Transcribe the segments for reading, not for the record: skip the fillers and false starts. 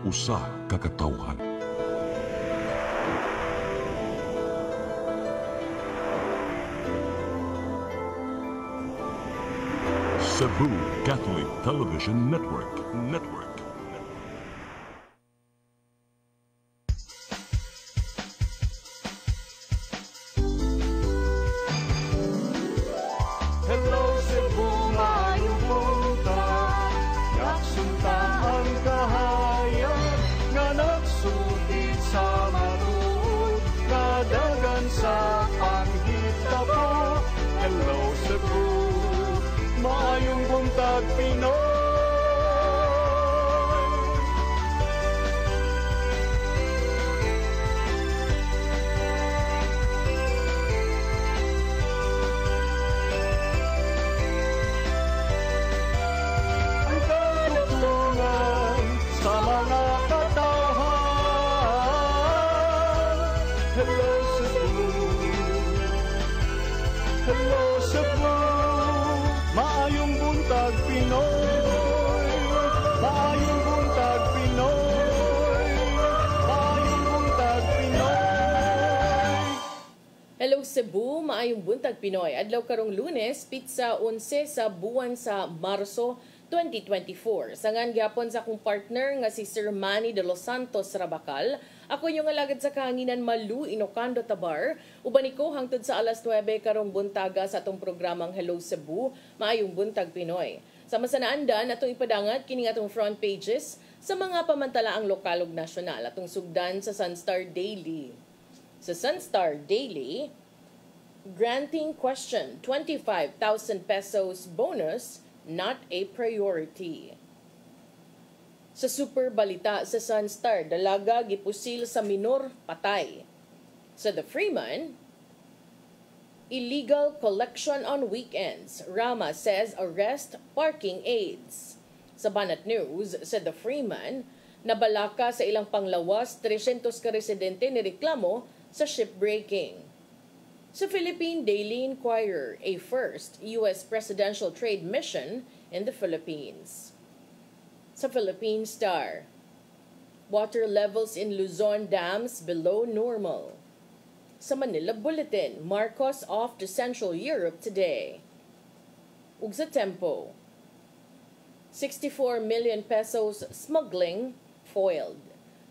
usa ka katawhan. Cebu Catholic Television Network. Hello Cebu, maayong buntag. Nagsunta ang kahayan nga nagsulid sa matuod, kadagan sa panghita po. Hello Cebu, maayong buntag Pinoy. Ang katutulungan sa mga katawhan. Hello Cebu, hello Cebu, maayong buntag Pinoy, maayong buntag Pinoy, maayong buntag Pinoy. Hello Cebu, maayong buntag Pinoy. Adlaw karong Lunes, pitsa 11 sa buwan sa Marso 2024. Sangan gyapon sa akong partner nga si Sir Manny de los Santos Rabacal. Ako yung alagad sa kahanginan Malu Inocando Tabar. Uban ko hangtod sa alas 9 karong buntaga sa atong programang Hello Cebu, maayong buntag Pinoy. Sama sa naandan atong ipadangat kini atong front pages sa mga pamantalaang lokal ug nasyonal atong sugdan sa Sunstar Daily. Sa Sunstar Daily, granting question 25,000 pesos bonus not a priority. Sa super balita sa Sunstar, dalaga gipusil sa minor, patay. Sa The Freeman, illegal collection on weekends. Rama says arrest parking aids. Sa Banat News, sa The Freeman, nabalaka sa ilang panglawas 300 ka residente ni reklamo sa shipbreaking. Sa Philippine Daily Inquirer, a first U.S. presidential trade mission in the Philippines. Sa Philippine Star, water levels in Luzon dams below normal. Sa Manila Bulletin, Marcos off to Central Europe today. Ug sa Tempo, 64 million pesos smuggling foiled.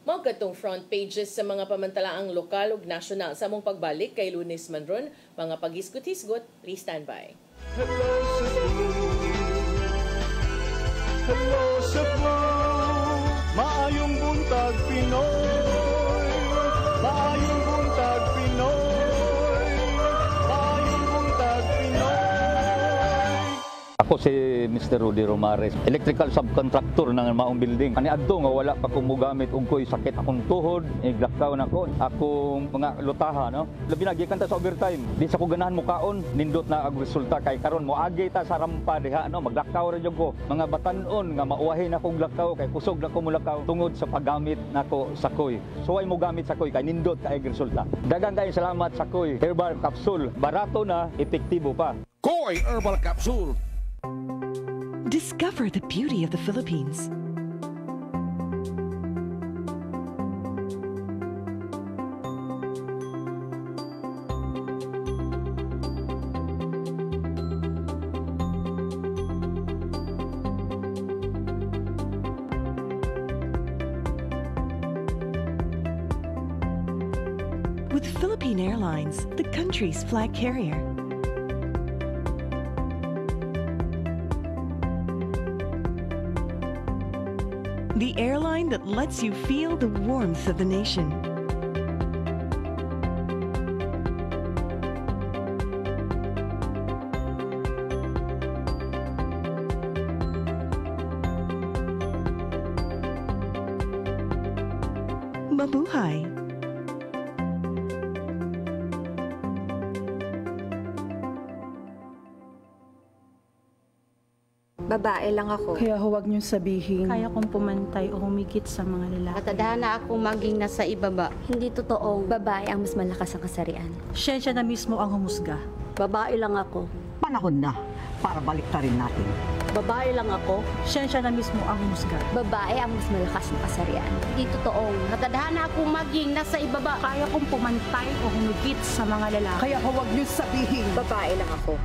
Mao katong front pages sa mga pamantalaang lokal ug nasyonal. Sa among pagbalik kay Lunes man ron, mga paghisgot-hisgot, please stand by. Hello Cebu, hello Cebu, maayong buntag Pinoy, maayong buntag Pinoy, maayong buntag Pinoy. Ako si Mr. Rudy Romares, electrical subcontractor ng maong building. Ani adto nga wala pa kong mugamit ug ko'y sakit akong tuhod, iglakaw na ko, akong mga lutaha, no? Labi na gikan ta sa overtime. Di sa ko ganahan mo kaon, nindot na ang resulta kay karon mo agi ta sa rampa diha, no? Maglakaw ra jud ko. Mga batan-on nga mauwahi na kong lakaw kay kusog na ko mulakaw tungod sa paggamit nako sa koy. So ay mo gamit sa koy kay nindot kay resulta. Daghang kay salamat sa koy herbal capsule. Barato na, epektibo pa. Koy Herbal Capsule. Discover the beauty of the Philippines. With Philippine Airlines, the country's flag carrier. The airline that lets you feel the warmth of the nation. Mabuhay! Babae lang ako. Kaya huwag niyong sabihin. Kaya kong pumantay o humigit sa mga lalaki. Matadhana akong maging nasa ibaba. Hindi totoong babae ang mas malakas ang kasarian. Siya na mismo ang humusga. Babae lang ako. Panahon na para baliktarin natin Babae lang ako, siya na mismo ang humusga. Babae ang mas malakas na kasarian. Di totoong natadhana akong maging nasa ibaba. Kaya kong pumantay o humigit sa mga lalaki. Kaya huwag niyo sabihin. Babae lang ako.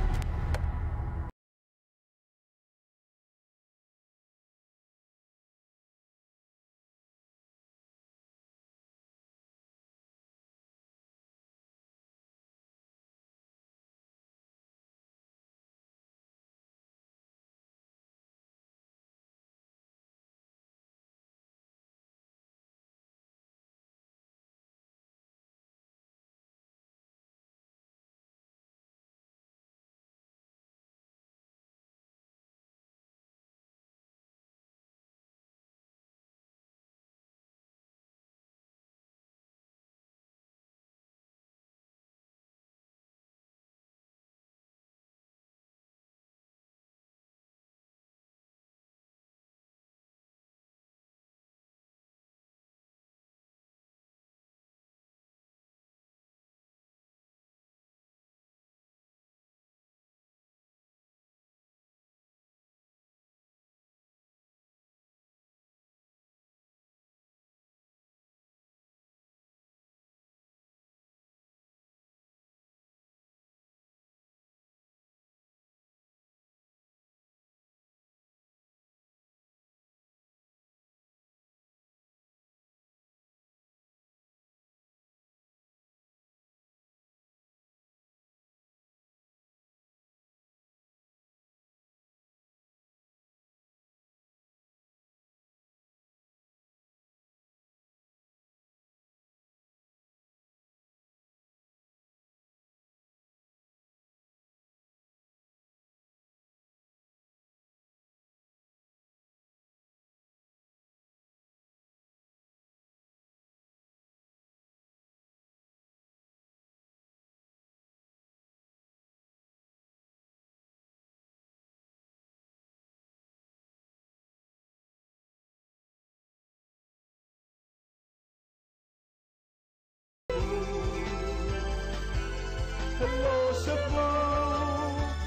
Hello Cebu,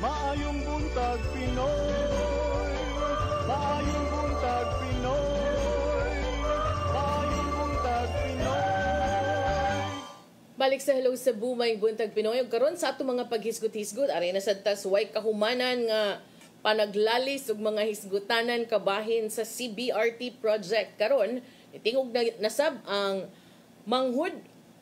maayong buntag Pinoy. Maayong buntag Pinoy. Maayong buntag Pinoy. Balik sa Hello Cebu, may buntag Pinoy. Ug karon sa ato mga paghisgot-hisgot, aray na sa tasway kahumanan nga panaglalis ug mga hisgutanan kabahin sa CBRT project. Karon itingog na nasab ang manghud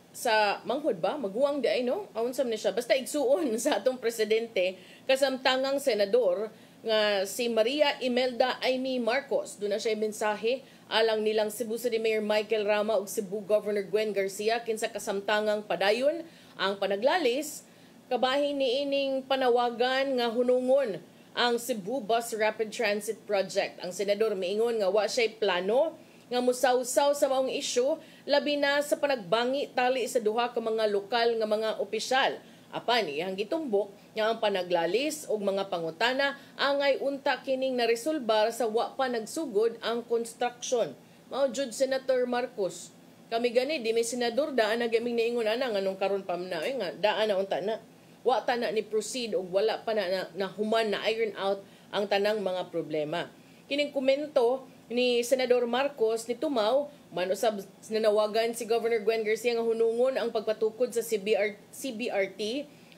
sa manghud ba maguwang di ay no awon ni siya basta igsuon sa atong presidente kasamtangang senador nga si Maria Imelda Amy Marcos. Doon na siya mensahe alang nilang Cebu City Mayor Michael Rama ug Cebu Governor Gwen Garcia kinsa kasamtangang padayon ang panaglalis kabahin niining panawagan nga hunungon ang Cebu Bus Rapid Transit Project. Ang senador miingon nga wa siya'y plano nga musawsaw sa maong isyu labi na sa panagbangi tali sa duha ka mga lokal nga mga opisyal. Apan iyang gitumbok nga ang panaglalis og mga pangutana angay unta kining naresolbar sa wa pa nagsugod ang construction. Mao jud Senator Marcos. Kami gani di may senador daan na gaming niingon ana nganong karon pa na nga daan na unta na. Wa ta na ni proceed og wala pa na human na iron out ang tanang mga problema. Kining komento ni Senador Marcos ni tumaw manusab nanawagan si Governor Gwen Garcia nga hunungon ang pagpatukod sa CBRT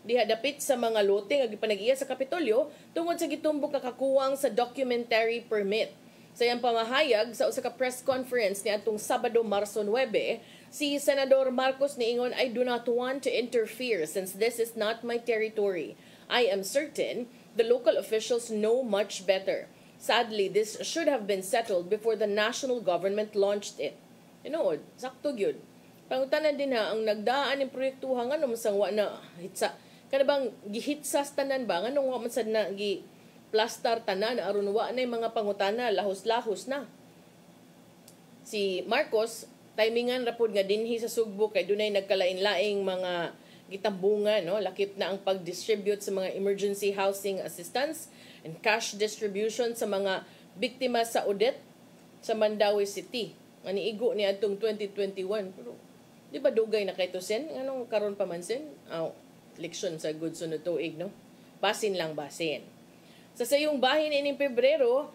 diha dapit sa mga lote nga gipanag-iya sa Kapitolyo tungod sa gitumbok nga kakuwang sa documentary permit. Sa iyang pamahayag sa usa ka press conference ni atong Sabado, Marso 9, si Senador Marcos niingon, "I do not want to interfere since this is not my territory. I am certain the local officials know much better. Sadly, this should have been settled before the national government launched it." Tinuod, sakto gyud. Pangutanan din ha, ang nagdaan ng proyektuhan nga nung sang wa na hitsa. Kada bang gihitsas tanan ba? Nga nung wa man sad na gi-plaster tanan, aron wa na yung mga pangutana, lahos-lahos na. Si Marcos, timingan rapod nga dinhi sa Sugbo kay dunay nagkalain-laing mga gitambungan, no? Lakip na ang pag-distribute sa mga emergency housing assistance and cash distribution sa mga biktima sa Odette sa Mandaue City. Ani igo ni atong 2021. Pero di ba dugay na kay to sen? Anong karon pa man sen? Leksyon sa good sunod tuig, no? Basin lang basin. Sa sayong bahin ining Pebrero,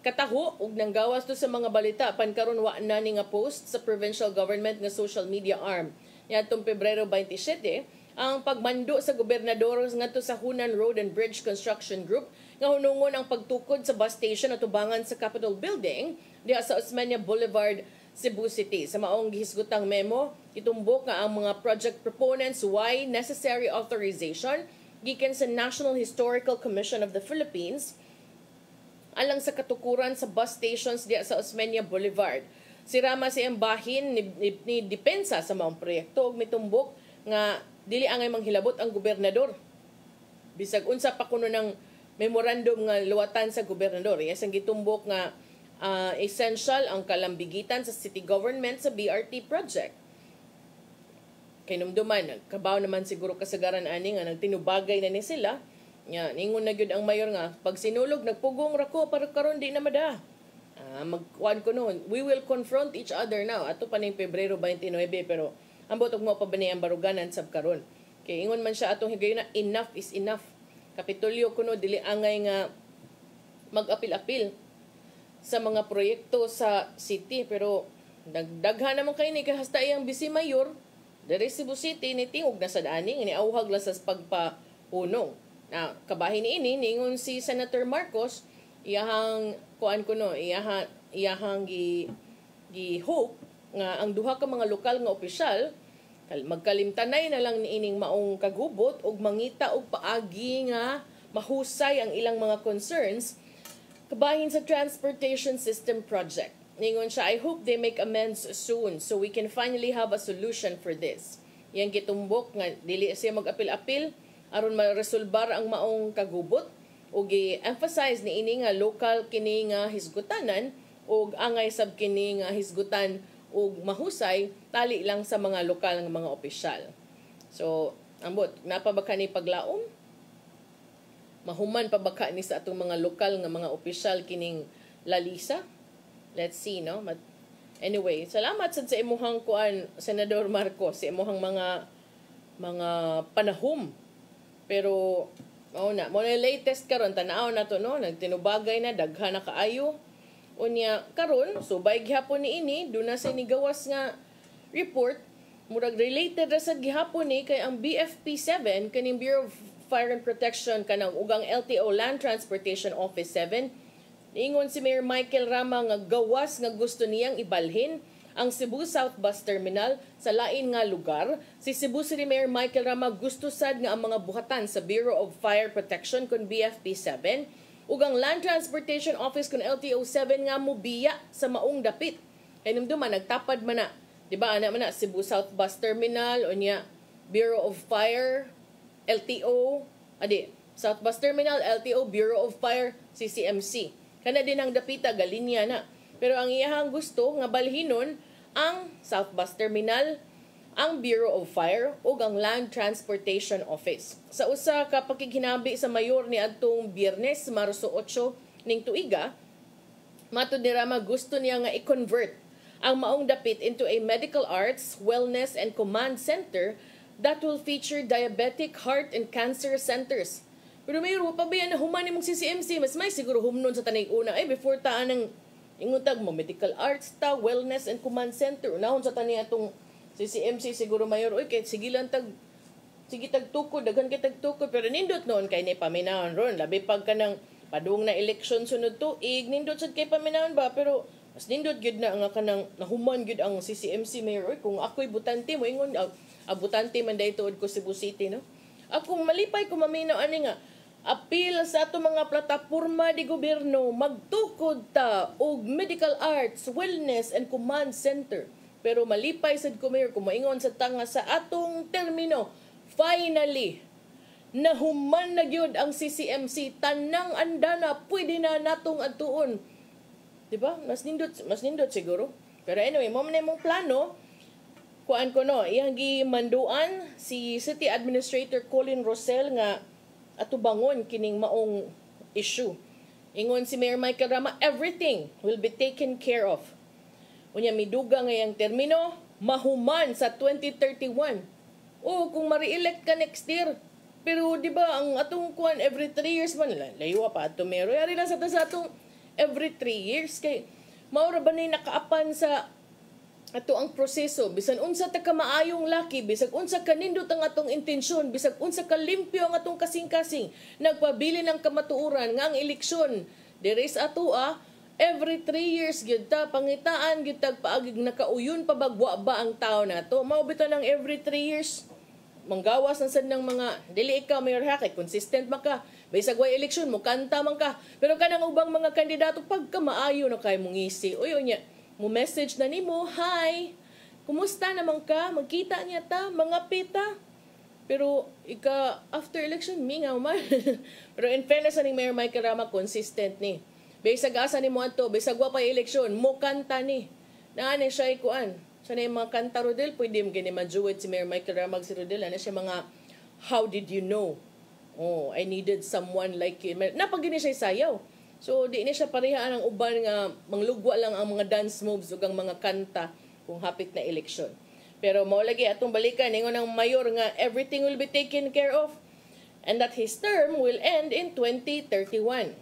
kataho og nang gawas to sa mga balita pankaron wa na ni nga post sa provincial government nga social media arm. Niadtong Pebrero 27, ang pagmando sa gobernador ngadto sa Hunan Road and Bridge Construction Group nga hunungon ang pagtukod sa bus station at tubangan sa Capitol Building diha sa Osmeña Boulevard, Cebu City. Sa maong gihisgotang memo, itumbok nga ang mga project proponents why necessary authorization gikan sa National Historical Commission of the Philippines alang sa katukuran sa bus stations diya sa Osmeña Boulevard. Si Rama si Embahin ni depensa sa maong proyekto ug mitumbok nga dili angay manghilabot ang gobernador. Bisag unsa pa kuno ng memorandum nga luwatan sa gobernador. Yes, ang gitumbok nga essential ang kalambigitan sa city government sa BRT project. Kay numduman, kabaw naman siguro kasagaran ani nga nagtinubagay na ni sila. Nya ningon na gyud ang mayor nga pag sinulog nagpugong rako para karon di na mada. Magkuan ko noon. We will confront each other now. Ato pa ning Pebrero 29 pero ambot og mo pa bani ang baruganan sab karon. Kay ingon man siya atong higayon na enough is enough. Kapitulyo kuno dili angay nga mag-apil-apil sa mga proyekto sa city pero daghan naman kay ni kahasta iyang bisi mayor diri Cebu City ni tingog na sa dani ni awhag la sa pagpahunong. Na kabahin ini ningon si Senator Marcos iyahang kuan kuno iyahang gi hope nga ang duha ka mga lokal nga opisyal magkalimtanay na lang niining maong kagubot ug mangita og paagi nga mahusay ang ilang mga concerns kabahin sa transportation system project. Ningon siya, I hope they make amends soon so we can finally have a solution for this. Yang gitumbok nga dili siya mag-apil-apil aron maresolbar ang maong kagubot ug i-emphasize ni ini nga local kini nga hisgutanan ug angay sab kini nga hisgutan ug mahusay tali lang sa mga lokal nga mga opisyal. So, ambot napabaka ni paglaom? Mahuman pa baka ni sa atong mga lokal nga mga opisyal kining lalisa? Let's see, no? Anyway, salamat sad sa imuhang kuan Senador Marcos, sa imuhang mga panahom. Pero mo na latest karon tan-aw na to no, nagtinubagay na daghan na kaayo. Unya karon subay gihapon ni ini duna sa nigawas nga report murag related ra sad gihapon ni kay ang BFP7 kaning Bureau of Fire and Protection kanang ugang LTO Land Transportation Office 7 niingon si Mayor Michael Rama nga gawas nga gusto niyang ibalhin ang Cebu South Bus Terminal sa lain nga lugar. Si Cebu City Mayor Michael Rama gusto sad nga ang mga buhatan sa Bureau of Fire Protection kun BFP7 ug ang Land Transportation Office kun LTO7 nga mobiya sa maong dapit. Kay numduman nagtapad man na, di ba ana man na Cebu South Bus Terminal unya Bureau of Fire LTO, South Bus Terminal, LTO, Bureau of Fire, CCMC. Kana din ang dapita, galinya na. Pero ang iyahang gusto nga balhinon ang South Bus Terminal, ang Bureau of Fire o ang Land Transportation Office. Sa usa ka pakiginabi sa mayor ni adtong Biyernes, Marso 8 ning tuiga, matud ni Rama gusto niya nga i-convert ang maong dapit into a medical arts, wellness, and command center that will feature diabetic, heart, and cancer centers. Pero mayor, pa ba yan na human mong CCMC? Mas may siguro humnon sa tanay una. Before taan ng ingutag mo, medical arts ta, wellness, and command center. Unahon sa tanay atong CCMC siguro mayor. Kaya sige lang sige tagtukod, daghan kay tagtukod. Pero nindot noon kay ni paminahon ron. Labi pag ka ng padung na eleksyon sunod to, nindot sad kay paminahon ba? Pero mas nindot gyud na nga kanang nahuman gyud ang CCMC mayor. Kung ako'y butante mo, ingon, abutante man dahi tuod ko Cebu City, no? Akong malipay ko maminaw ani nga apil sa ato mga plataporma di gobyerno magtukod ta og medical arts, wellness, and command center. Pero malipay sad ko mayor kung maingon sa tanga sa atong termino. Finally, nahuman na gyud ang CCMC, tanang andana pwede na natong adtuon. Di ba? Mas nindot siguro. Pero anyway, mo man imong plano. Kuan ko no, iyang gimanduan si City Administrator Colin Rosel nga atubangon kining maong issue. Ingon si Mayor Michael Rama, everything will be taken care of. Unya miduga ngayang termino, mahuman sa 2031. O kung ma-re-elect ka next year, Pero di ba ang atong kuan every 3 years man laywa pa ato mero. Yari lang sa atong every 3 years kay maura ba na nakaapan sa ato ang proseso bisan unsa ta ka maayong laki bisag unsa ka nindot ang atong intensyon bisag unsa ka limpyo ang atong kasing-kasing nagpabili ng kamatuoran nga ang eleksyon diri sa ato every 3 years gyud ta pangitaan gyud tag paagig nakauyon pa bagwa ba ang tao nato mao bitaw ng every 3 years manggawas na sad ng mga dili ikaw mayor ha kay consistent maka bisag way eleksyon mo kanta man ka pero kanang ubang mga kandidato pagka maayo na kay mongisi uy unya mo message na nimo, hi, kumusta naman ka? Magkita niya ta, mga pita. Pero, after election, mingaw man. Pero in fairness ni Mayor Michael Rama, consistent ni. Bisag asa ni mo ato, bisag wa pa eleksyon, mo kanta ni. Naane siya ikuan. Siya na yung mga kanta Rodel, pwede mo gani ma-duet si Mayor Michael Rama si Rodel. Ano siya mga, how did you know? Oh, I needed someone like you. Napagini siya sayaw. So, di ni siya parehaan ang uban nga manglugwa lang ang mga dance moves ug ang mga kanta kung hapit na eleksyon. Pero mao lagi atong balikan ingon ang mayor nga everything will be taken care of and that his term will end in 2031.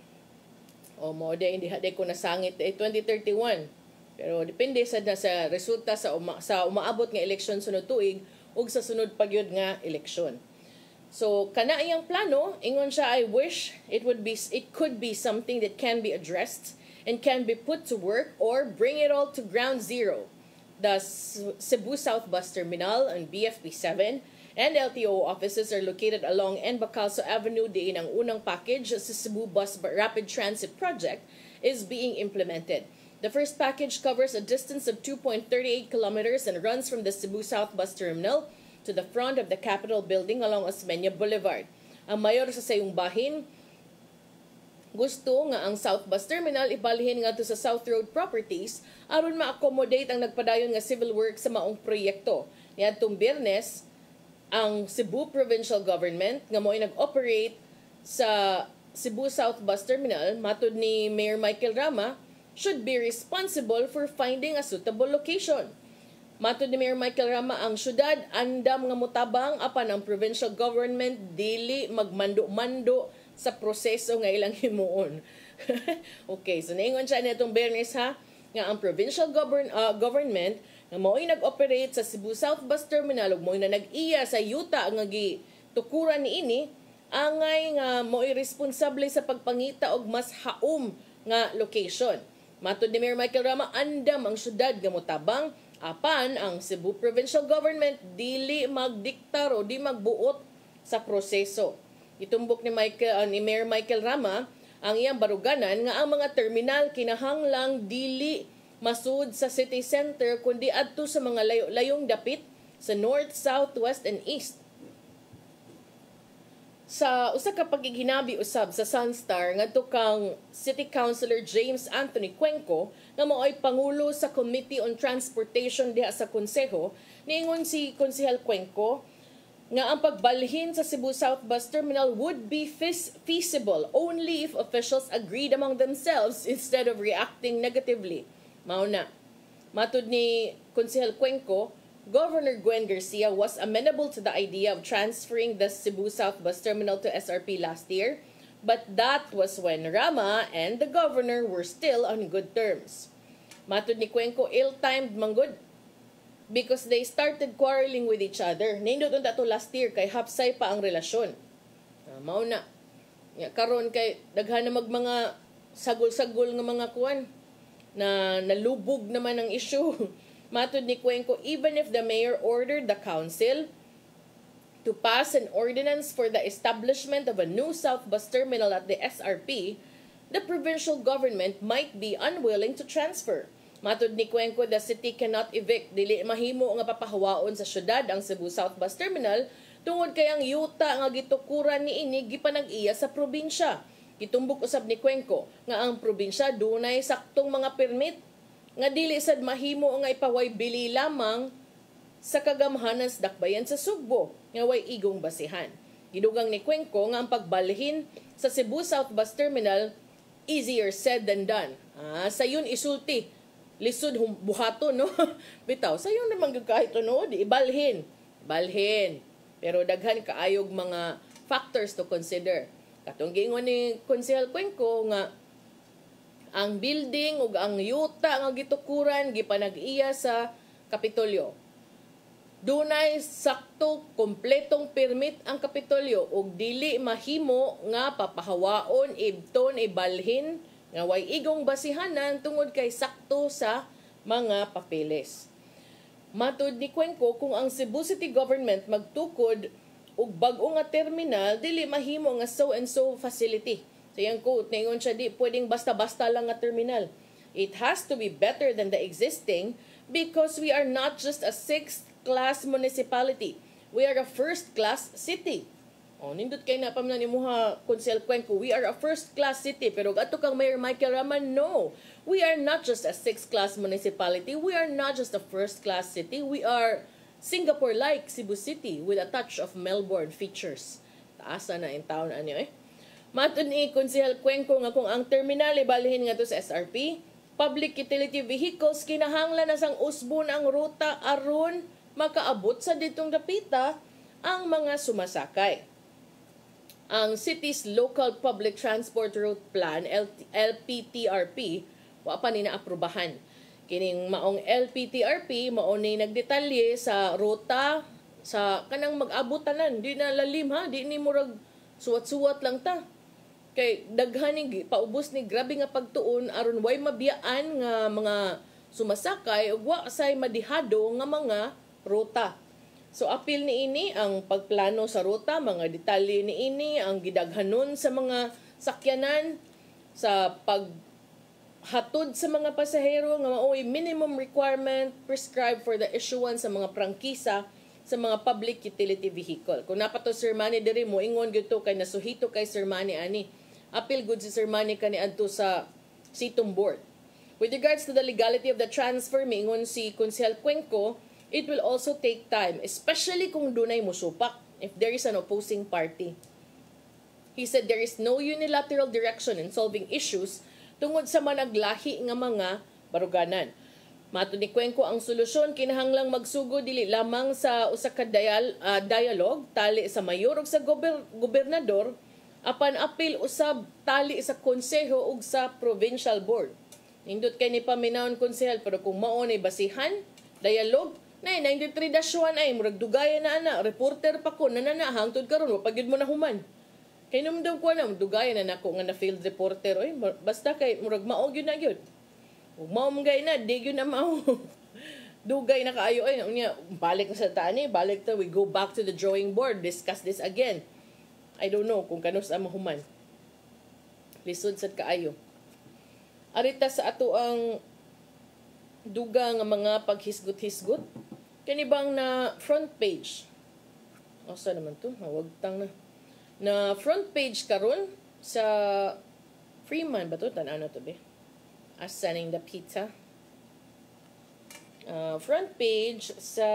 O mao day hindi ko nasangit 2031. Pero depende sa resulta sa umaabot nga eleksyon sunod tuig ug sa sunod pagyud nga eleksyon. So, kana iyang plano, ingon siya, I wish it could be something that can be addressed and can be put to work or bring it all to ground zero. The Cebu South Bus Terminal and BFP7 and LTO offices are located along Bacalso Avenue diin ang unang package sa Cebu Bus Rapid Transit Project is being implemented. The first package covers a distance of 2.38 kilometers and runs from the Cebu South Bus Terminal to the front of the Capitol Building along Osmeña Boulevard. Ang mayor sa sayong bahin, gusto nga ang South Bus Terminal ibalhin nga to sa South Road Properties aron ma-accommodate ang nagpadayon nga civil work sa maong proyekto. Niadtong Biyernes, ang Cebu Provincial Government nga mo'y nag-operate sa Cebu South Bus Terminal, matud ni Mayor Michael Rama, should be responsible for finding a suitable location. Matud ni Mayor Michael Rama, ang syudad andam nga motabang apan ang provincial government dili magmando-mando sa proseso nga ilang himuon. Okay, so naingon siya nitong Biyernes nga ang provincial government nga mo'y nag-operate sa Cebu South Bus Terminal ug mo'y na nag-iya sa yuta nga gitukuran niini angay nga mo'y responsable sa pagpangita og mas haom nga location. Matud ni Mayor Michael Rama, andam ang syudad nga motabang apan ang Cebu Provincial Government dili magdiktar o di magbuot sa proseso. Itumbok ni Mayor Michael Rama ang iyang baruganan nga ang mga terminal kinahanglang dili masud sa city center kundi adto sa mga layong dapit sa north, south, west, and east. Sa usa ka pagiginabi usab sa Sunstar ngadto kang City Councilor James Anthony Cuenco nga mao ay pangulo sa Committee on Transportation diha sa konseho, niingon si Konsehal Cuenco nga ang pagbalhin sa Cebu South Bus Terminal would be feasible only if officials agreed among themselves instead of reacting negatively. Mao na. Matud ni Konsehal Cuenco, Governor Gwen Garcia was amenable to the idea of transferring the Cebu South Bus Terminal to SRP last year, but that was when Rama and the governor were still on good terms. Matud ni Cuenco, ill-timed manggod because they started quarreling with each other. Nindot unta to last year kay hapsay pa ang relasyon. Mao na. Karon kay daghan na mga sagol-sagol nga mga kuan na nalubog naman ang issue. Matud ni Cuenco, even if the mayor ordered the council to pass an ordinance for the establishment of a new South Bus Terminal at the SRP, the provincial government might be unwilling to transfer. Matud ni Cuenco, the city cannot evict. Dili mahimo nga papahawaon sa syudad ang Cebu South Bus Terminal tungod kay ang yuta nga gitukuran niini gipanag-iya sa probinsya. Gitumbok usab ni Cuenco nga ang probinsya dunay saktong mga permit nga dili sad mahimo nga ipaway bili lamang sa kagamhanan sa dakbayan sa Sugbo nga way igong basihan. Gidugang ni Cuenco nga ang pagbalhin sa Cebu South Bus Terminal easier said than done. Sayon isulti, lisod buhato no. Bitaw, sayon naman kahit no, di ibalhin. Balhin. Pero daghan kaayog mga factors to consider. Katong giingon ni Konsehal Cuenco nga ang building ug ang yuta nga gitukuran gipanag-iya sa Kapitolyo. Dunay sakto kompletong permit ang Kapitolyo ug dili mahimo nga papahawaon, ibton, ibalhin nga way igong basihanan tungod kay sakto sa mga papeles. Matud ni Cuenco, kung ang Cebu City Government magtukod og bag-o nga terminal, dili mahimo nga so and so facility. So yung quote, naingon siya, di pwedeng basta-basta lang nga terminal. It has to be better than the existing because we are not just a sixth-class municipality. We are a first-class city. O, nindot kayo na pamna ni Muha Konsehal Cuenco, we are a first-class city. Pero ato kang Mayor Michael Raman, no. We are not just a sixth-class municipality. We are not just a first-class city. We are Singapore-like Cebu City with a touch of Melbourne features. Taasa na yung taon anyo eh. Matun ni Konsehal Cuenco nga kung ang terminal ibalhin nga to sa SRP, public utility vehicles kinahanglan na sang usbon ang ruta aron makaabot sa ditong dapita ang mga sumasakay. Ang city's local public transport route plan LPTRP wa pa ni naaprubahan. Kining maong LPTRP mao ni nagdetalye sa ruta sa kanang mag-abutanan, di na lalim ha, di ni murag suwat-suwat lang ta. Kay daghan ni paubos ni grabe nga pagtuon aron way mabiyaan nga mga sumasakay ug wa say madihado nga mga ruta. So apil ni ini ang pagplano sa ruta, mga detalye ni ini ang gidaghanon sa mga sakyanan sa paghatod sa mga pasahero nga mao'y minimum requirement prescribed for the issuance sa mga prangkisa sa mga public utility vehicle. Kung napato Sir Manny diri mo ingon gyud to kay nasuhito kay Sir Manny ani. Apil good si Sir Manny kani adto sa Sitong Board. With regards to the legality of the transfer, mingon si Konsehal Cuenco, it will also take time, especially kung dunay musupak, if there is an opposing party. He said there is no unilateral direction in solving issues tungod sa managlahi nga mga baruganan. Matud ni Cuenco, ang solusyon kinahanglang magsugo dili lamang sa usa ka dialogue tali sa mayor ug sa gobernador apan apil usab tali sa konseho ug sa provincial board. Nindot kay ni paminawon konsehal pero kung mao ni basihan dialogue nay 93 dasyon ay murag dugayan na ana reporter pa ko nanana hangtod karon wa pagyud mo na human. Kay numdum ko na dugayan na nako nga na field reporter oy basta kay murag mao gyud na gyud. Ug mao mangay na di gyud na mao. Dugay na kaayo ay unya balik na sa tani, balik ta we go back to the drawing board, discuss this again. I don't know kung kanus ang mahuman. Lisod sad kaayo. Arita sa ato ang duga nga mga paghisgot-hisgot. Kani bang na front page? Asa naman to? Wagtang na. Na front page karon sa Freeman ba to? Tanan na to be. Asaning the pizza. Front page sa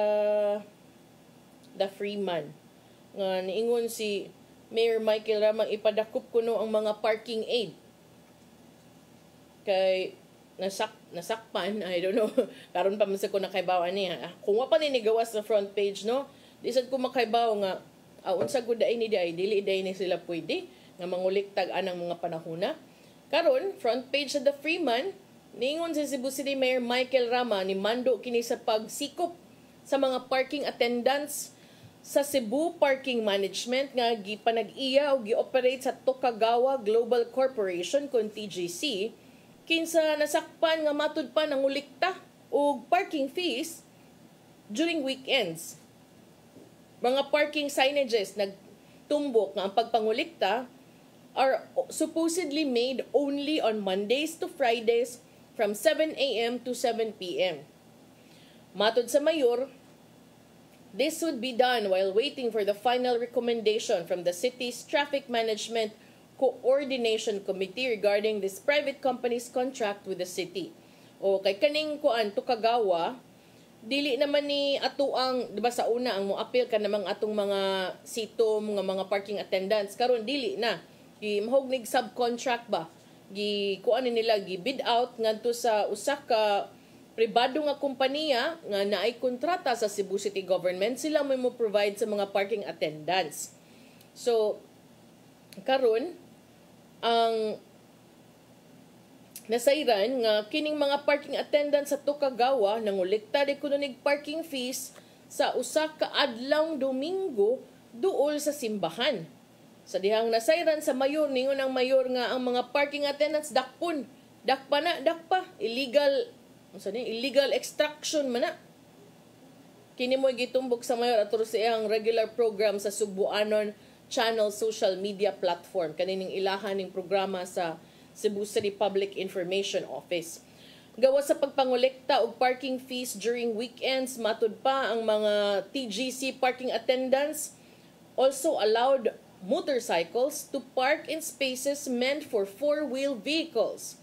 the Freeman. Nga niingon si Mayor Michael Ramang ipadakop kuno ang mga parking aid. Kay nasakpan, I don't know. Karon pa man sa ko nakaibawan niya. Kung wa pa ni gawas sa front page, no? Di sad ko makaibaw nga unsa gud ay ni day dili day ni sila pwede nga manguliktag anang mga panahona. Karon front page sa the Freeman, ningon si Cebu City Mayor Michael Rama ni mando kini sa pagsikop sa mga parking attendants sa Cebu Parking Management nga gipanag-iya o gi-operate sa Tokagawa Global Corporation kon TGC kinsa nasakpan nga matud pa ng ulikta o parking fees during weekends. Mga parking signages nagtumbok nga ang pagpangulikta are supposedly made only on Mondays to Fridays from 7 a.m. to 7 p.m. Matud sa mayor, this would be done while waiting for the final recommendation from the city's Traffic Management Coordination Committee regarding this private company's contract with the city. O kay kaning kuan Tokagawa, dili naman ni ato ang, di ba sa una ang moapil ka namang atong mga sitom nga mga parking attendants karon dili na. Mahognig subcontract ba? Kuan nila bid out ngadto sa usa ka pribado nga kompanya nga naay kontrata sa Cebu City Government, sila mo provide sa mga parking attendants. So, karon ang nasayran nga kining mga parking attendant sa Tokagawa nangolekta di kuno nig parking fees sa usa ka adlawng Domingo duol sa simbahan. Sa dihang nasayran sa mayor, ningon ang mayor nga ang mga parking attendants dakpa illegal extraction man na. Kini mo'y gitumbok sa mayor atol sa iyang regular program sa Subuanon Channel social media platform kanining ilahan ning programa sa Cebu City Public Information Office. Gawa sa pagpangolekta og parking fees during weekends, matud pa ang mga TGC parking attendants also allowed motorcycles to park in spaces meant for four-wheel vehicles.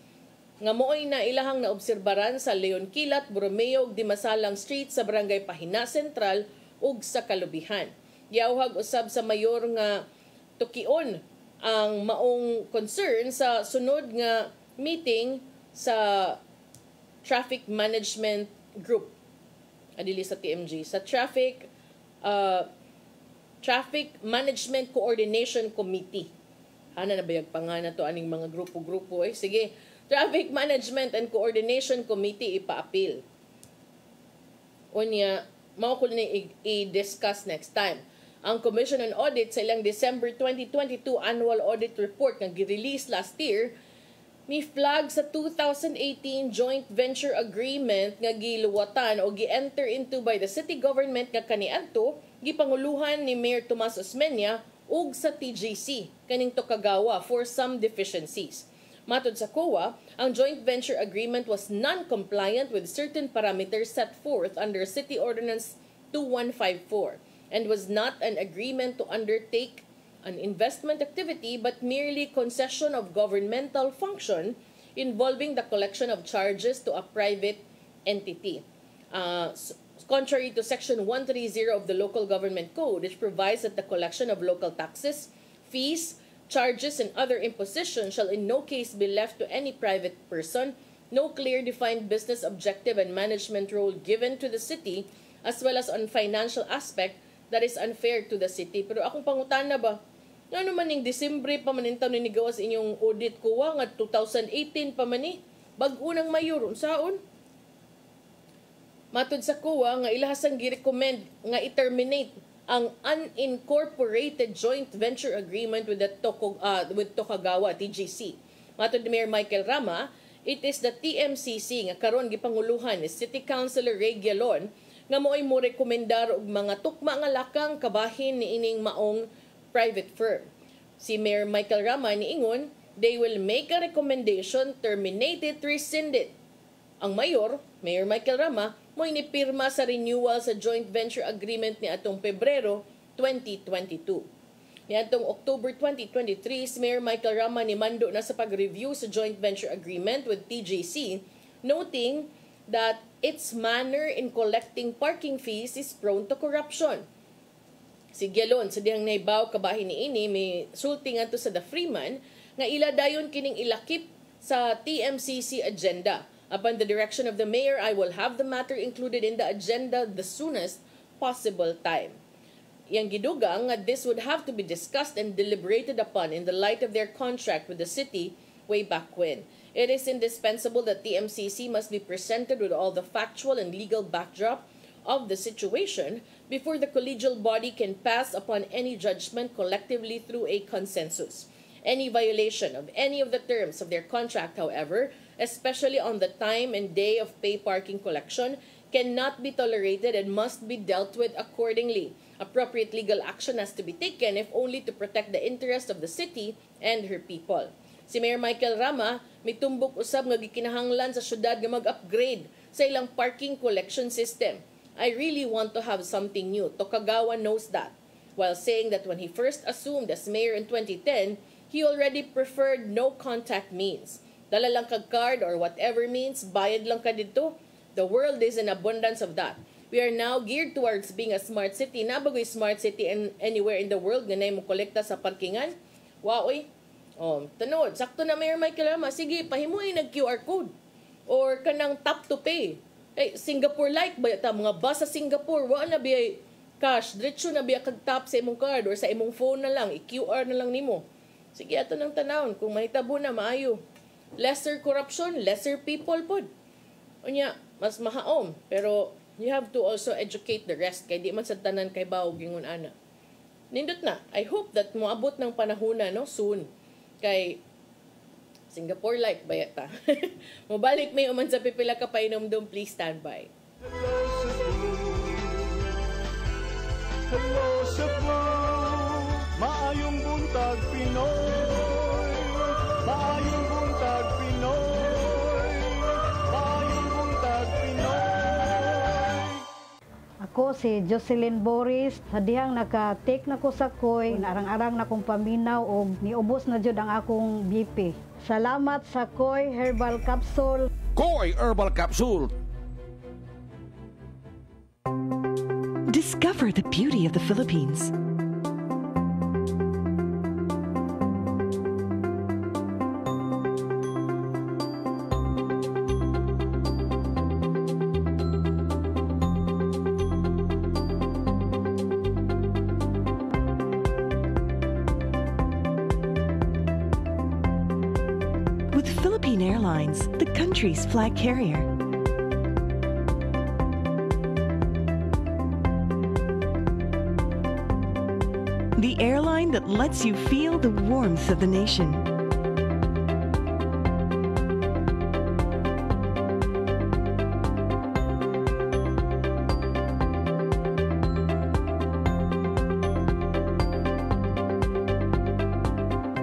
Nga mo'y na ilahang naobserbaran sa Leon Kilat, Borromeo ug Dimasalang Street sa Barangay Pahina Central ug sa Kalubihan. Giyawhag usab sa mayor nga tukion ang maong concern sa sunod nga meeting sa Traffic Management Group adili sa TMG sa Traffic Management Coordination Committee. Ana na bayag pa nga na to aning mga grupo-grupo sige, Traffic Management and Coordination Committee ipa-appeal. Unya mao ko ni i-discuss next time. Ang Commission on Audit sa ilang December 2022 Annual Audit Report nga gi-release last year, mi flag sa 2018 Joint Venture Agreement nga giluwatan o gi-enter into by the city government nga kaniadto gipanguluhan ni Mayor Tomas Osmeña ug sa TGC kaning Tokagawa for some deficiencies. Matod sa COA, ang joint venture agreement was non-compliant with certain parameters set forth under City Ordinance 2154. And was not an agreement to undertake an investment activity but merely concession of governmental function involving the collection of charges to a private entity. Contrary to Section 130 of the Local Government Code, which provides that the collection of local taxes, fees, charges, and other impositions shall in no case be left to any private person, no clear defined business objective and management role given to the city, as well as on financial aspect that is unfair to the city. Pero akong pangutana ba, ano man ning Disyembre pa man intaw ni gawas inyong audit kuwa nga 2018 pa man ni bag-o nang mayor unsaon? Matud sa kuwa nga ilahasang gi-recommend nga i-terminate ang unincorporated joint venture agreement with Tokagawa TGC. Matud ni Mayor Michael Rama, it is the TMCC nga karon gipanguluhan ni City Councilor Ray Gialon nga mo'y mo rekomendar og mga tukma nga lakang kabahin ni ining maong private firm. Si Mayor Michael Rama niingon, they will make a recommendation, terminate it, rescind it. Ang mayor, Mayor Michael Rama, mo'y nipirma sa renewal sa joint venture agreement ni atong Pebrero 2022. Niadtong October 2023, si Mayor Michael Rama ni mando na sa pag-review sa joint venture agreement with TGC, noting that its manner in collecting parking fees is prone to corruption. Si Gialon, sa dihang naibaw kabahin ni ini, may sulti nga to sa The Freeman, nga ila dayon kining ilakip sa TMCC agenda. Upon the direction of the mayor, I will have the matter included in the agenda the soonest possible time. Yang gidugang nga this would have to be discussed and deliberated upon in the light of their contract with the city way back when. It is indispensable that the MCC must be presented with all the factual and legal backdrop of the situation before the collegial body can pass upon any judgment collectively through a consensus. Any violation of any of the terms of their contract, however, especially on the time and day of pay parking collection, cannot be tolerated and must be dealt with accordingly. Appropriate legal action has to be taken if only to protect the interest of the city and her people. Si Mayor Michael Rama, mitumbok usab nga gikinahanglan sa syudad nga mag-upgrade sa ilang parking collection system. I really want to have something new. Tokagawa knows that. While saying that when he first assumed as mayor in 2010, he already preferred no contact means. Dala lang kag card or whatever means, bayad lang ka dito. The world is in abundance of that. We are now geared towards being a smart city. Nabagoy smart city anywhere in the world nga na mo kolekta sa parkingan. Waoy. Tanod, sakto na Mayor Michael Rama, sige, pahimuin nag-QR code. Or kanang tap to pay. Singapore-like ba ita, mga bus sa Singapore, wala na biyay cash, diretso na biya kag tap sa imong card or sa imong phone na lang, i-QR na lang nimo. Sige ato nang tanawon kung mahitabo na maayo. Lesser corruption, lesser people pod. Unya, mas mahaom, pero you have to also educate the rest kay di man sa tanan kay bawog ingon ana. Nindot na. I hope that moabot ng panahon na no soon. Kay Singapore like bayata. Mobalik may uman sa pipila ka painom-dom, please stand by. Hello Cebu, maayong buntag Pinoy. Maayong buntag Pinoy. Maayong buntag Pinoy. Ako si Jocelyn Boris, sa dihang naka-take na ko sa koy, narang-arang na kong paminaw o niubos na jud ang akong BP. Salamat sa Koy Herbal Capsule. Koy Herbal Capsule. Discover the beauty of the Philippines. With Philippine Airlines, the country's flag carrier. The airline that lets you feel the warmth of the nation.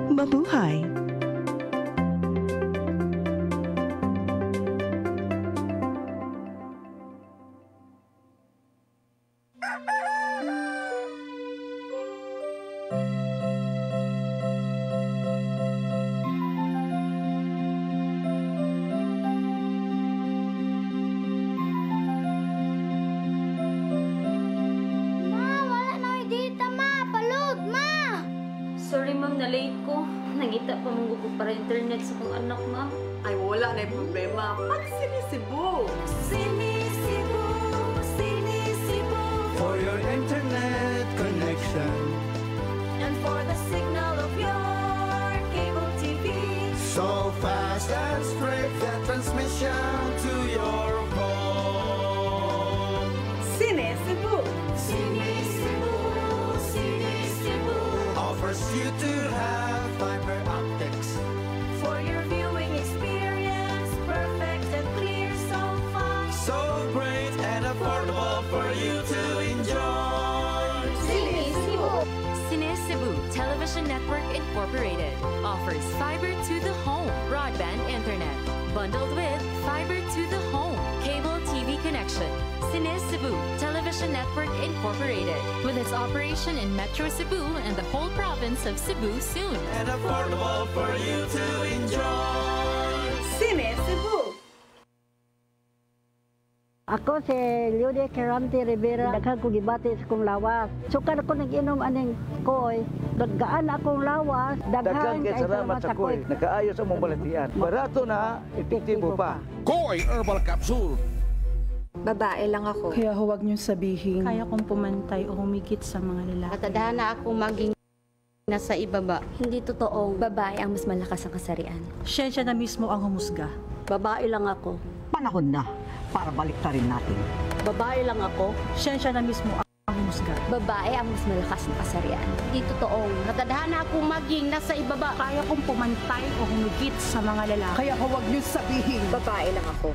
Mabuhay! Sorry ma'am, na-late ko. Nangita pa mong gusto para internet sa kong anak ma'am. Ay, wala na yung problema. Pag-sinisibo! Sinisibo, sinisibo. For your internet connection. And for the signal of your cable TV. So fast and straight, the transmission to your home. Sinisibo! Sinisibo, sinisibo. Offers you to have fiber optics. For your viewing experience, perfect and clear so far. So great and affordable for you to enjoy. Sinisibo. Sinisibo Television Network Incorporated offers fiber to the home broadband internet bundled with fiber to the home cable TV connection. Sinisibo Television Network Incorporated with its operation in Metro Cebu and the whole province of Cebu soon. And affordable for you to enjoy. Sinisibo. Ako si Lude Kerante Rivera, daghan ko gibati sa kong lawas. Sukad ako nag-inom aning koy, daggaan akong lawas, daghan kay salamat sa koy. Nakaayos ang mong balatian. Barato na, epektibo pa. Koy Herbal Capsule. Babae lang ako. Kaya huwag niyong sabihin, kaya kong pumantay o humigit sa mga lalaki. Natadhana ako maging nasa ibaba. Hindi totoong babae ang mas malakas ang kasarian. Siya na mismo ang humusga. Babae lang ako. Panahon na para baliktarin natin. Babae lang ako, siya na mismo ang humusga. Babae ang mas malakas ang kasarian. Hindi totoong natadhana ako maging nasa ibaba. Kaya kong pumantay o humigit sa mga lalaki. Kaya huwag niyong sabihin, Babae lang ako.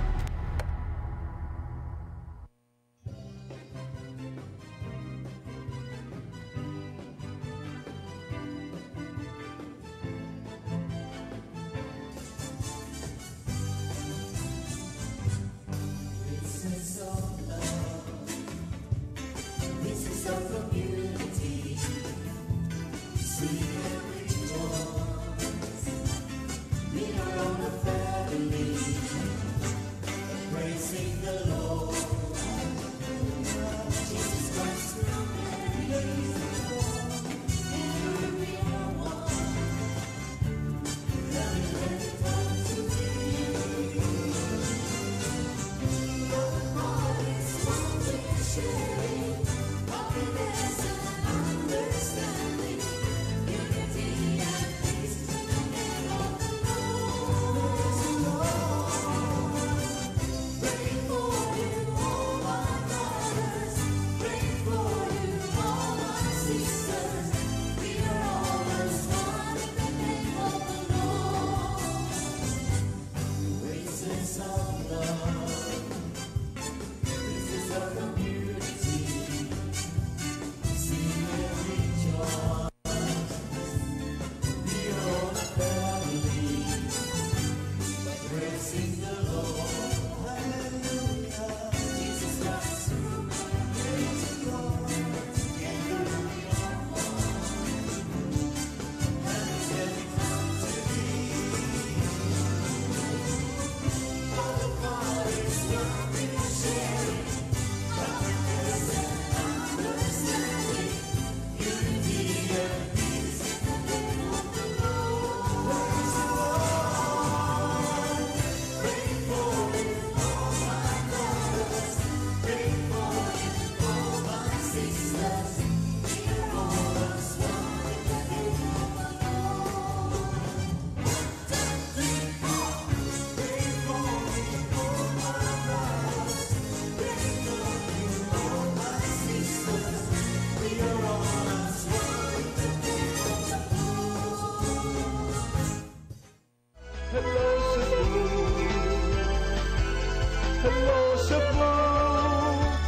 Hello Cebu,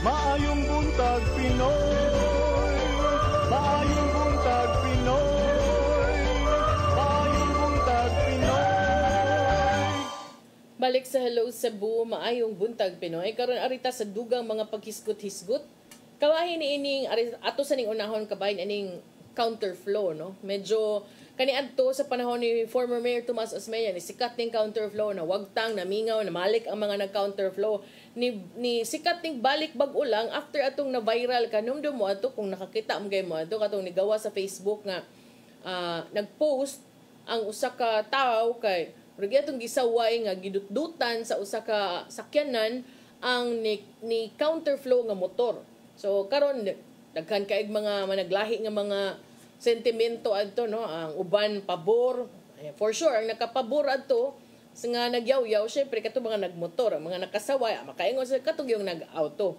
maayong buntag Pinoy. Maayong buntag Pinoy. Maayong buntag Pinoy. Balik sa Hello Cebu, maayong buntag Pinoy. Karon arita sa dugang mga paghisgot-hisgot. Kawahin ni ining ato sa ning unahon kabahin ining counterflow, no? Medyo kaniadto sa panahon ni former Mayor Tomas Osmeña ni sikat ning counterflow na wagtang namingaw na malik ang mga nag-counterflow ni sikat ning balik bag-o lang after atong na viral kanumdum mo ato kung nakakita mo kay mo ato katong nigawa sa Facebook nga nag-post ang usa ka tawo kay rugya atong gisaway nga gidutdutan sa usa ka sakyanan ang ni counterflow nga motor. So karon daghan kaig mga managlahi nga mga sentimento adto, no, ang uban pabor, for sure ang nakapabor adto sa nga nagyaw-yaw syempre kato mga nagmotor, ang mga nakasaway makaingon sa katong yung nag-auto.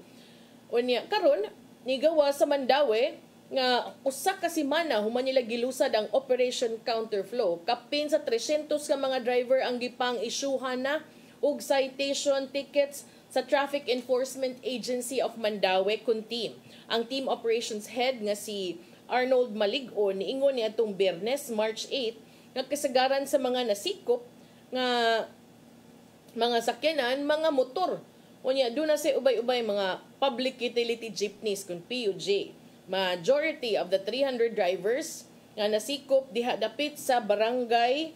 Unya karon nigawa sa Mandawi nga usa ka semana human nila gilusad ang Operation Counterflow. Kapin sa 300 ka mga driver ang gipang isyuhan na og citation tickets sa Traffic Enforcement Agency of Mandawi kun team. Ang team operations head nga si Arnold Maligon niingon niya atong Biyernes, March 8, nga kasagaran sa mga nasikop nga mga sakyanan, mga motor. Unya doon na sa ubay-ubay mga public utility jeepneys kun PUJ. Majority of the 300 drivers nga nasikop diha dapit sa barangay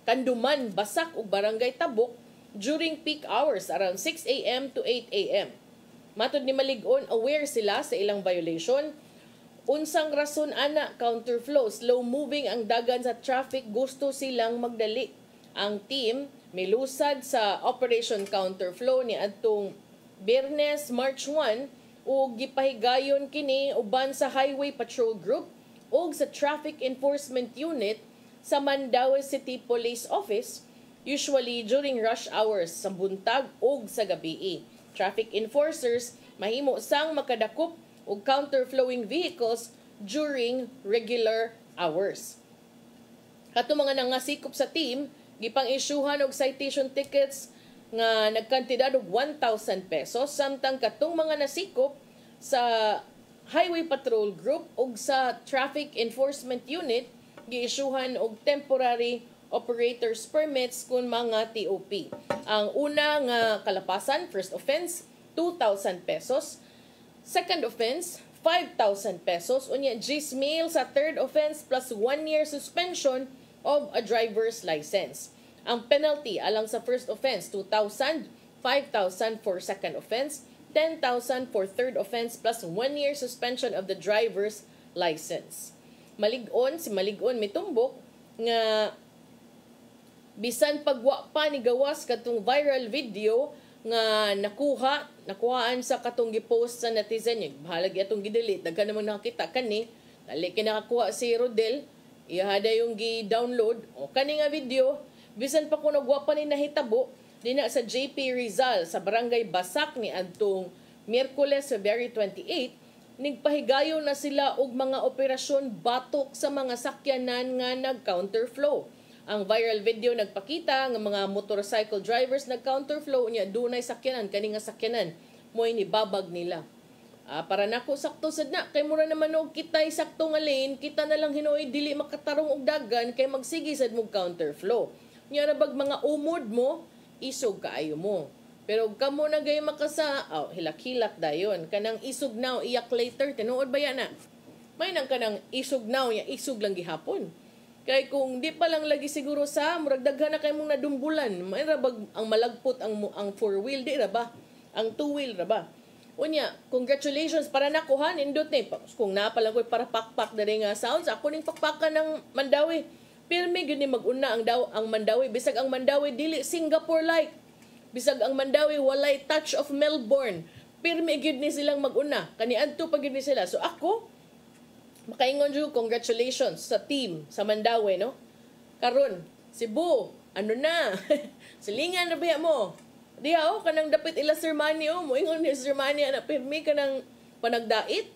Kanduman, Basak ug barangay Tabok during peak hours around 6 a.m. to 8 a.m. Matod ni Maligon, aware sila sa ilang violation. Unsang rason ana counterflow, slow moving ang dagan sa traffic, gusto silang magdali. Ang team milusad sa Operation Counterflow ni adtong Biyernes, March 1 ug gipahigayon kini uban sa Highway Patrol Group ug sa Traffic Enforcement Unit sa Mandawi City Police Office, usually during rush hours sa buntag ug sa gabii. Traffic enforcers mahimo sang makadakop og counterflowing vehicles during regular hours. Kato mga nangasikop sa team, gipang-isyuhan og citation tickets nga nagkantidad og 1,000 pesos samtang katong mga nasikop sa Highway Patrol Group ug sa Traffic Enforcement Unit giisyuhan og temporary operators permits kun mga TOP. Ang una nga kalapasan, first offense, 2,000 pesos. Second offense, 5,000 pesos. Unya, gismail sa third offense plus 1 year suspension of a driver's license. Ang penalty alang sa first offense, 2,000, 5,000 for second offense, 10,000 for third offense plus 1 year suspension of the driver's license. Si Maligon mitumbok nga bisan pagwa pa ni gawas katong viral video nga nakuhaan sa katong gipost sa netizen yung bahalag atong gidelete daghan namang nakakita kani dali kinakakuha si Rodel ihada yung gi-download o kani nga video bisan pa kuno nagwa pa ni nahitabo dina sa JP Rizal sa barangay Basak ni adtong Miyerkules, February 28 nigpahigayon na sila og mga operasyon batok sa mga sakyanan nga nag-counterflow. Ang viral video nagpakita nga mga motorcycle drivers nag-counterflow niya dunay sakyanan kani nga sakyanan moy ni babag nila. Para nako sakto sad na kay mura naman og kitay sakto nga lane kita na lang hinuoy dili makatarong og dagan kay magsige sad mo counterflow. Nya ra bag mga umod mo isog kaayo mo. Pero kamo na gay makasa hilak-hilak dayon kanang isog now iyak later tinuod ba yan na? May nang kanang isog now ya isog lang gihapon. Kay kung di pa lang lagi siguro sa murag daghan na kay mong nadumbulan, may rabag ang malagpot ang four wheel di ra ba? Ang two wheel ra ba? Unya, congratulations para nakuha nindot ni. Kung na pa lang koy para pakpak diri nga sounds, ako ning pakpakan ng Mandawi. Pirmi gyud ni mag-una ang Mandawi bisag ang Mandawi dili Singapore like. Bisag ang Mandawi walay touch of Melbourne. Pirmi gyud ni silang mag-una. Kaniadto pa gyud ni sila. So ako makaingon jud congratulations sa team sa Mandawi, no? Karon, Cebu, ano na? Silingan na ba mo? Diha kanang dapit ila Sir Manny moingon ni Sir Manny na pirmi kanang panagdait.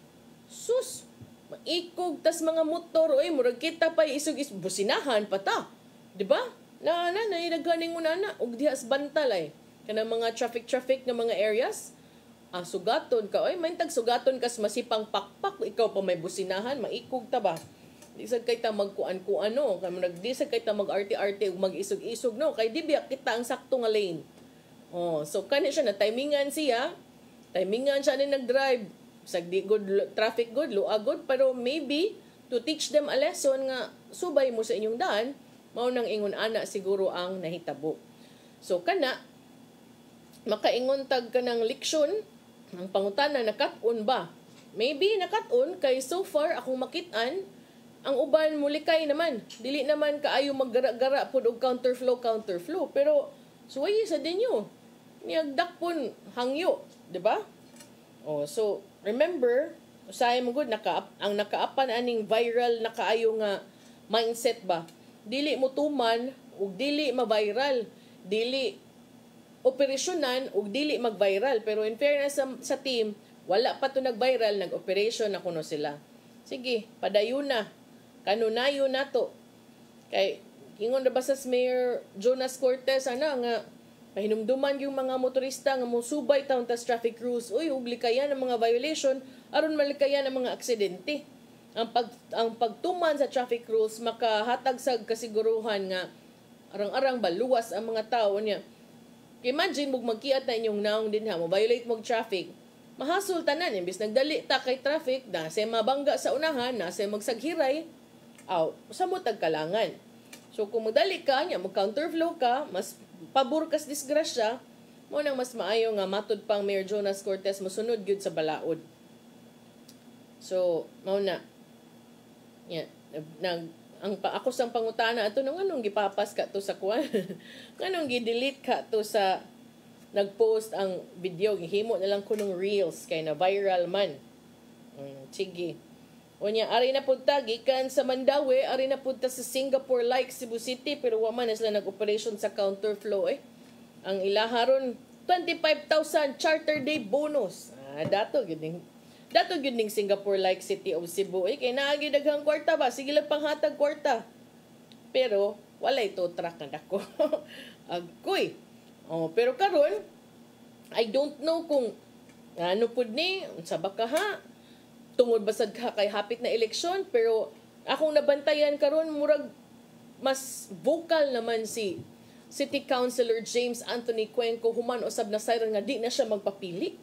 Sus, maikog tas mga motor murag kita pa isog businahan pa ta. Di ba? Na daghaning una na og dihas bantal ay. kanang mga traffic nga mga areas, sugaton ka, ay may sugaton kas masipang pakpak, ikaw pa may businahan, maikog ta ba? Di sad kay ta magkuan-kuan no, di sad kay ta mag-arte-arte ug mag-isog-isog no, kay di biya kita ang sakto nga lane. So kani siya na timingan siya ni nag-drive, sag di good traffic good, luag good, pero maybe to teach them a lesson nga subay mo sa inyong daan, mao nang ingon ana siguro ang nahitabo. So kana makaingon tag kanang leksyon, ang pangutana nakat-on ba? Maybe nakat-on kay so far akong makit-an ang uban mulikay naman. Dili naman kaayo maggara-gara pud og counterflow. Pero suwayi sa dinyo. Niyagdak pun hangyo, di ba? So remember, usahay mo gud ang nakaapan aning viral na kaayo nga mindset ba? Dili mo tuman ug dili ma-viral. Dili operasyonan ug dili mag-viral. Pero in fairness sa team, wala pa to nag-viral, nag-operation na kuno sila. Sige, padayon na. Kanunayo na to. Kay, ingon na ba sa Mayor Jonas Cortez, nga, pahinumduman yung mga motorista nga musubay taon tas traffic rules. Uy, uglikayan ang mga violation, aron malikayan ang mga aksidente. Ang pagtuman sa traffic rules, makahatag sa kasiguruhan nga, arang-arang baluwas ang mga tao niya. Imagine mong magkiat na inyong naong din ha, mo-violate mong traffic, mahasol tanan, imbis nagdali ta kay traffic, na say mabangga sa unahan, na say magsaghiray, sa mo tagkalangan. So kung magdali ka, mag-counterflow ka, mas pabor kas disgrasya, mo nang mas maayo nga matud pang Mayor Jonas Cortez mosunod gyud sa balaod. So, mao na. Yeah, ako sang pangutana ato nung anong gipapas ka to sa kuan. Anong gi-delete ka to sa nag-post ang video, gihimo na lang kunong reels kay na viral man. Sige. Unya, ari na punta, gikan sa Mandawi, ari na punta sa Singapore like Cebu City, pero waman na sila nag-operation sa counterflow Ang ilaharon, 25,000 charter day bonus. Dato gyud ning Singapore like City of Cebu. Kay naagi daghang kwarta ba? Sige lang panghatag kwarta. Pero, walay to track na dako. Agkoy. Pero karon, I don't know kung ano pud ni, sa baka ha, tungod basad ka kay hapit na eleksyon, pero akong nabantayan karon murag mas vocal naman si City Councilor James Anthony Cuenco human usab na sayran nga di na siya magpapili.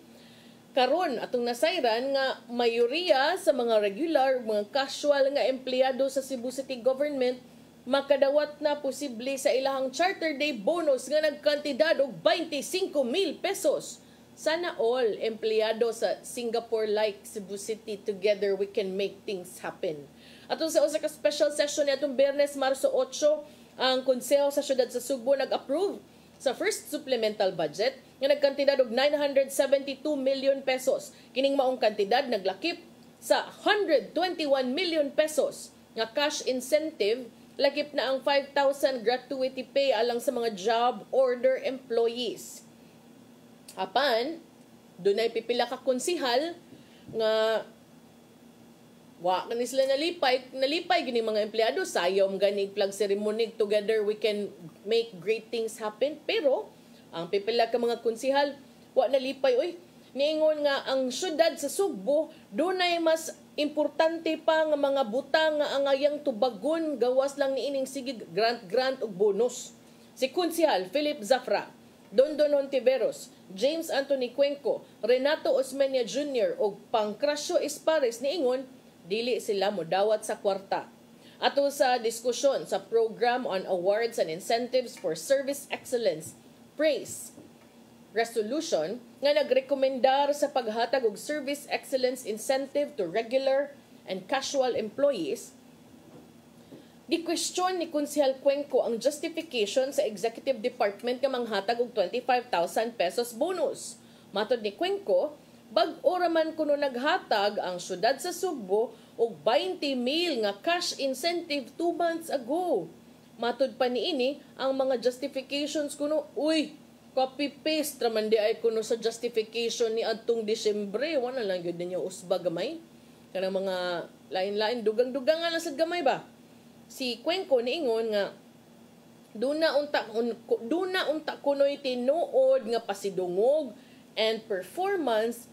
Karon atong nasayran nga mayoriya sa mga regular, mga casual nga empleyado sa Cebu City Government makadawat na posible sa ilahang charter day bonus nga nagkantidad og 25,000 pesos. Sana all empleyado sa Singapore like Cebu City, together we can make things happen. Atong sa usa ka special session ni atong Biyernes Marso 8, ang Konseho sa Syudad sa Sugbo nag-approve sa first supplemental budget nga nagkantidad og 972 million pesos. Kining maong kantidad naglakip sa 121 million pesos nga cash incentive, lakip na ang 5,000 gratuity pay alang sa mga job order employees. Apan, dunay pipila ka konsihal nga wa kani sila nalipay gini mga empleyado, sayom gani flag ceremony, together we can make great things happen. Pero ang pipila ka mga konsihal wa nalipay. Niingon nga ang syudad sa Sugbo dunay mas importante pa nga mga butang nga angayang tubagon, gawas lang niining sige grant ug bonus. Si konsihal Philip Zafra, Dondon Hontiveros, James Anthony Cuenco, Renato Osmeña Jr. o Pancracio Espares niingon, dili sila modawat sa kwarta. Ato sa diskusyon sa Program on Awards and Incentives for Service Excellence, PRAISE, resolution nga nagrekomendar sa paghatag og Service Excellence Incentive to regular and casual employees, di-question ni Konsehal Cuenco ang justification sa Executive Department nga manghatag og 25,000 pesos bonus. Matod ni Cuenco, bag-o raman kuno naghatag ang syudad sa Sugbo og 20,000 nga cash incentive 2 months ago. Matod pa niini ang mga justifications kuno, copy-paste raman di ay kuno sa justification ni adtong Disyembre. Wala lang yun ninyo usba gamay. Kanang mga lain-lain, dugang-dugangan lang sa gamay ba? Si Cuenco niingon nga Duna unta kunoy tinuod nga pasidungog and performance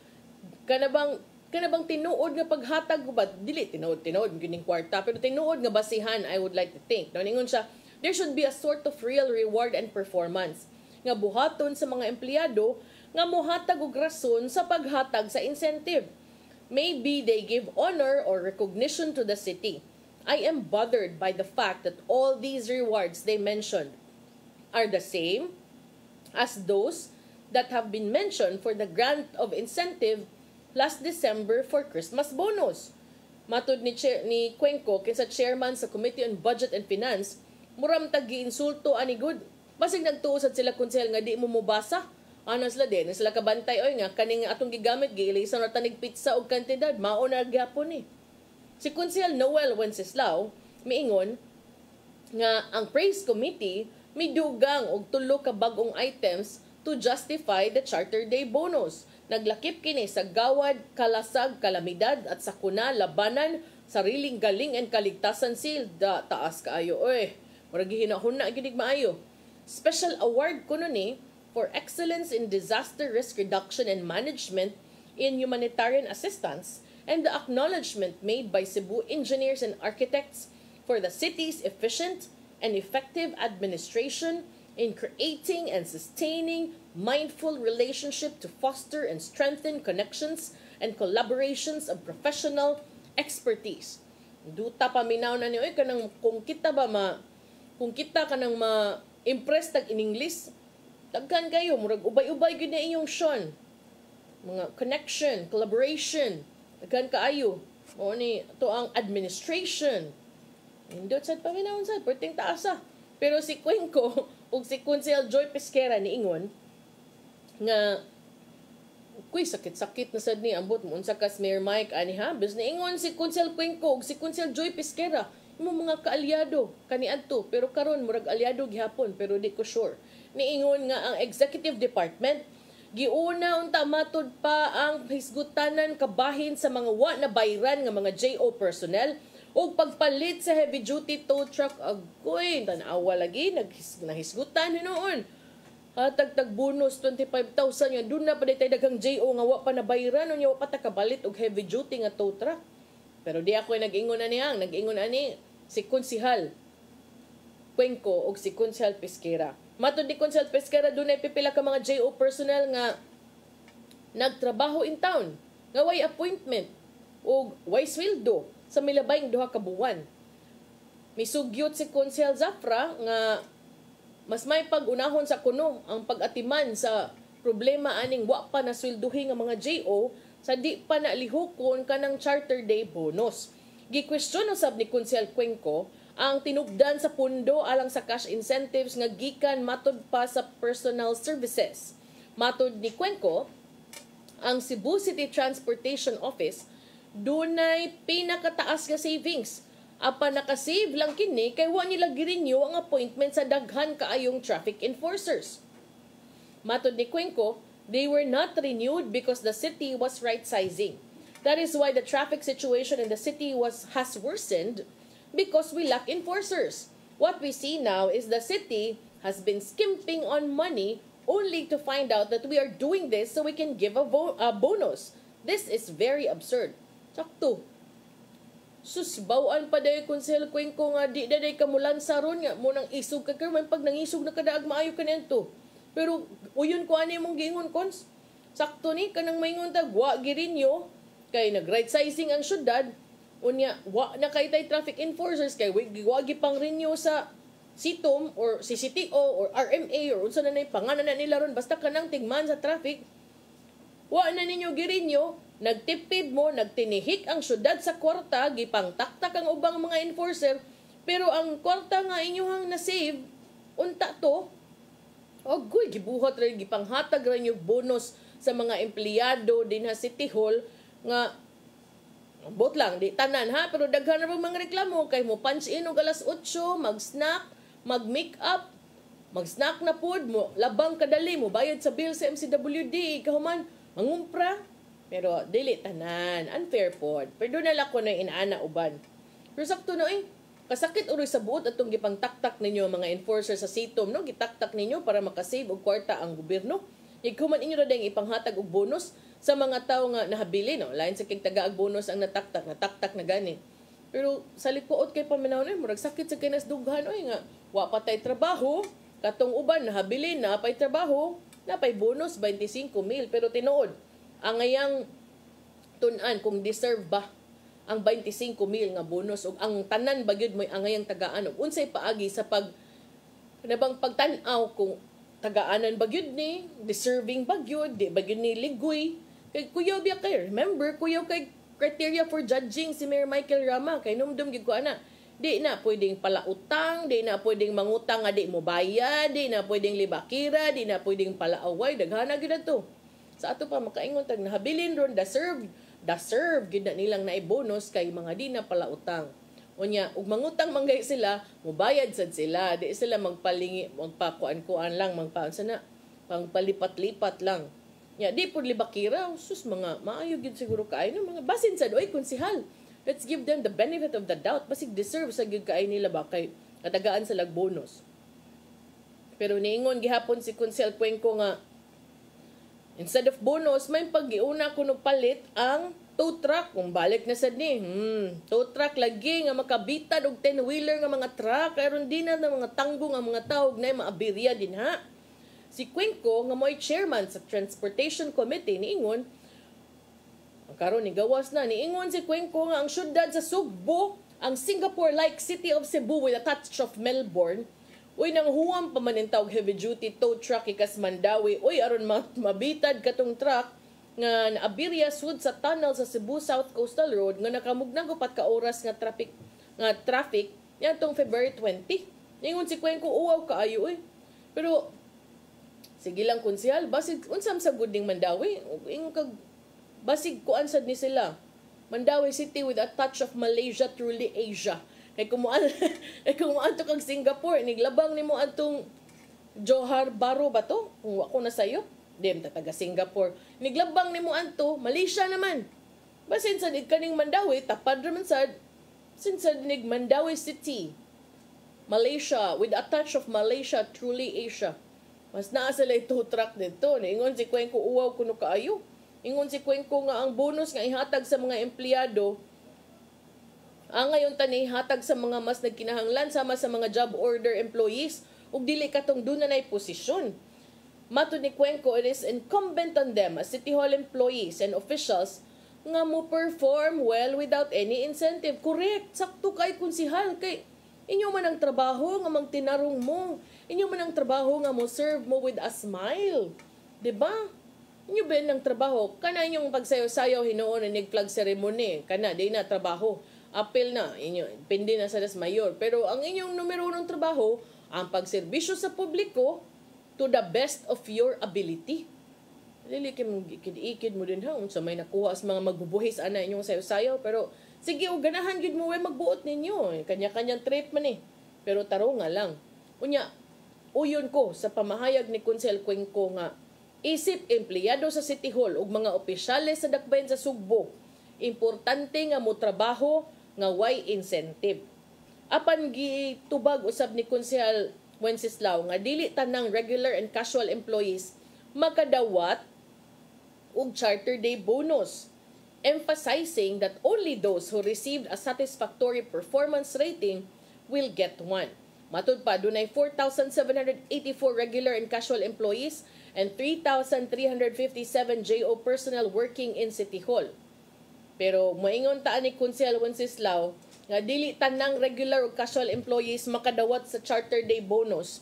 kanabang tinuod nga paghatag ko ba dili tinuod gining kwarta pero tinuod nga basihan I would like to think. No ningon siya there should be a sort of real reward and performance nga buhaton sa mga empleyado nga mohatag og rason sa paghatag sa incentive. Maybe they give honor or recognition to the city. I am bothered by the fact that all these rewards they mentioned are the same as those that have been mentioned for the grant of incentive last December for Christmas bonus. Matud ni Cuenco kinsa chairman sa Committee on Budget and Finance, muram tag giinsulto ani good. Basig nagtuusad sila konsehal nga di mo mubasa. Ano sila din, sila kabantay oy nga kaning atong gigamit giilisan na tanig pizza og kantidad mao na gyapon ni. Si Konsehal Noel Wenceslao miingon nga ang Praise Committee midugang og tulo ka bag-ong items to justify the Charter Day bonus. Naglakip kini sa gawad, kalasag, kalamidad at sakuna labanan sariling galing and kaligtasan seal taas kaayo oy. Murag gihinahuna ginig maayo. Special award kuno ni for excellence in disaster risk reduction and management in humanitarian assistance and the acknowledgement made by Cebu engineers and architects for the city's efficient and effective administration in creating and sustaining mindful relationship to foster and strengthen connections and collaborations of professional expertise. Duta paminaw na niyo kanang kung kita kanang ma-impress tag in English, daghan kayo murag ubay-ubay gyud na inyong Sean. Mga connection, collaboration, daghan kaayo. Mao ni to ang administration. Indot sad paminawon sad perting taasa. Pero si Cuenco ug si Konsehal Joy Pesquera niingon nga kuy sakit-sakit na sad ni ambot mo unsa kas Mayor Mike ani ha bis niingon si Konsehal Cuenco ug si Konsehal Joy Pesquera imo mga kaalyado kaniadto pero karon murag alyado gihapon pero di ko sure. Niingon nga ang executive department giuna unta matud pa ang hisgutanan kabahin sa mga wa na bayran nga mga JO personnel o pagpalit sa heavy duty tow truck agoy tan-awa lagi nahisgutan hinuon hatag bonus 25,000 nga dun na pa tay daghang JO nga wa pa nabayran unya wa pa ta kabalit og heavy duty nga tow truck pero di ako nag-ingon ani si Konsehal Cuenco og si Konsehal Pesquera. Matud ni Konsehal Pesquera dunay pipila ka mga JO personnel nga nagtrabaho in town nga way appointment o way sweldo sa milabayng duha ka buwan. Misugyot si Konsehal Zafra nga mas may pag-unahon sa kuno ang pag-atiman sa problema aning wa pa na swelduhi nga mga JO sa di pa nalihukon kanang Charter Day bonus. Gi-question usab ni Konsehal Cuenco ang tinugdan sa pundo alang sa cash incentives nga gikan matud pa sa personal services. Matud ni Cuenco, ang Cebu City Transportation Office dunay pinakataas nga savings. Apa nakasave lang kini kay wa nila girenew ang appointment sa daghan kaayong traffic enforcers. Matud ni Cuenco, they were not renewed because the city was right-sizing. That is why the traffic situation in the city has worsened because we lack enforcers. What we see now is the city has been skimping on money only to find out that we are doing this so we can give a bonus. This is very absurd. Sakto. Susbawaan pa dayo Konsehal Cuenco nga di daday kamulan saron nga mo nang isog ka man pag nangisog na kadaag maayo kanento. Pero uyon ko ani mong giingon Kons. Sakto ni kanang maingon tag wa girinyo kay nag right sizing ang syudad. Unya, wa na kay tay traffic enforcers kay wagi pang renew sa SITOM or CCTO or RMA or unsa na nay pangalan na nila ron basta kanang tigman sa traffic. Wa na ninyo girinyo, nagtipid mo, nagtinihik ang syudad sa kwarta, gipangtaktak ang ubang mga enforcer, pero ang kwarta nga inyohang na-save, unta to, ogoy, gibuhat rin, gipanghatag rin yung bonus sa mga empleyado din ha City Hall, nga bot lang, di tanan ha, pero daghan na mga reklamo, kay mo punch in og alas 8, mag-snack, mag-make up, mag-snack na pod mo, labang kadali mo, bayad sa bill sa MCWD, kahuman, mangumpra, pero dili tanan, unfair pod. Pero na lang ko na inaana uban. Pero sakto na Kasakit uroy sa buot atong gipangtaktak ninyo mga enforcer sa sitom, no? Gitaktak ninyo para makasave og kwarta ang gobyerno. Ikuman inyo ra dayang ipanghatag og bonus sa mga tawo nga nahabili, no? Lain sa kay tagaag bonus ang nataktak na gani. Pero sa likuot kay paminaw na, murag sakit sa kinas dughan oy nga wa pa tay trabaho, katong uban nahabili na pay trabaho, na pay bonus 25,000 pero tinuod ang ngayang tun-an kung deserve ba ang 25,000 nga bonus ug ang tanan ba gyud moy ang ngayang tagaan ug unsay paagi sa kanabang pagtan-aw kung tagaanan ba gyud ni, deserving ba gyud, di ba gyud ni ligoy. Kay kuyaw biya kay, remember kuyaw kay criteria for judging si Mayor Michael Rama kay numdum gyud ko ana. Di na pwedeng palautang, di na pwedeng mangutang nga di mo bayad, di na pwedeng libakira, di na pwedeng palaaway, daghana gyud ato. Sa ato pa makaingon tag nahabilin ron deserve gyud na nilang naibonus kay mga di na palautang. Unya, ug mangutang manggay sila, mobayad sad sila, di sila magpalingi, magpakuan-kuan lang, pangpalipat-lipat lang. Ya, di pud libakira, sus mga maayo gyud siguro kaayo no mga basin sad oy konsehal. Let's give them the benefit of the doubt. Basig deserve sa gyud kaayo nila ba kay katagaan sa lag bonus. Pero niingon gihapon si Konsel Cuenco nga instead of bonus, may pag-iuna kuno palit ang tow truck kung balik na sad ni. Tow truck lagi nga makabitad og 10-wheeler nga mga truck aron din na mga tanggo nga mga tawag na maabirya din ha. Si Cuenco nga mo'y chairman sa Transportation Committee niingon karon ni gawas na niingon si Cuenco nga ang syudad sa Sugbo, ang Singapore-like city of Cebu with a touch of Melbourne, uy nang huwam pa man og heavy duty tow truck ikas Mandawi, uy aron mabitad katong truck nga naabirya sud sa tunnel sa Cebu South Coastal Road nga nakamugnang upat ka oras nga traffic yatong February 20. Niingon si Cuenco uwaw kaayo uy. Pero sige lang konsehal, basig unsam sa guding Mandawi, ingon kag basig kuan sad ni sila. Mandawi City with a touch of Malaysia, truly Asia. Kay kumuan to kag Singapore, niglabang nimo atong Johor Bahru ba to? Kung ako na sayo, dem ta taga Singapore. Niglabang nimo anto Malaysia naman. Basin sad kaning Mandawi, tapad ra man sad since nig Mandawi City. Malaysia with a touch of Malaysia, truly Asia. Mas naa sila ito truck dito. Ingon si Cuenco uwaw kuno kaayo. Ingon si Cuenco nga ang bonus nga ihatag sa mga empleyado ang ngayon tani hatag sa mga mas nagkinahanglan sama sa mga job order employees ug dili katong dunay posisyon. Matud ni Cuenco, it is incumbent on them as City Hall employees and officials nga mo perform well without any incentive. Correct, sakto kay konsehal kay inyo man ang trabaho nga magtinarong mo. Inyo man ang trabaho nga mo serve mo with a smile. Diba? Inyo ba ng trabaho? Kana inyong pagsayaw-sayaw hinoon na flag ceremony. Kana, di na trabaho. Apil na. Inyo, pindi na sa mayor. Pero ang inyong numero ng trabaho, ang pagserbisyo sa publiko to the best of your ability. Lilikin mo, ikid mo din ha. So may nakuha sa mga magbubuhis ana inyong sayaw-sayaw. Pero sige, o ganahan yun mo magbuot ninyo. Kanya-kanyang trip man eh. Pero taro nga lang. Unya, uyon ko sa pamahayag ni Konsel Cuenco nga isip empleyado sa City Hall ug mga opisyales sa dakbayan sa Sugbo, importante nga mo trabaho nga way incentive. Apan gitubag usab ni Konsehal Wenceslao nga dili tanang regular and casual employees makadawat og Charter Day bonus, emphasizing that only those who received a satisfactory performance rating will get one. Matud pa, dunay 4,784 regular and casual employees and 3,357 JO personnel working in City Hall. Pero moingon taan ni Konsehal Wenceslao nga dili tanang regular o casual employees makadawat sa Charter Day bonus.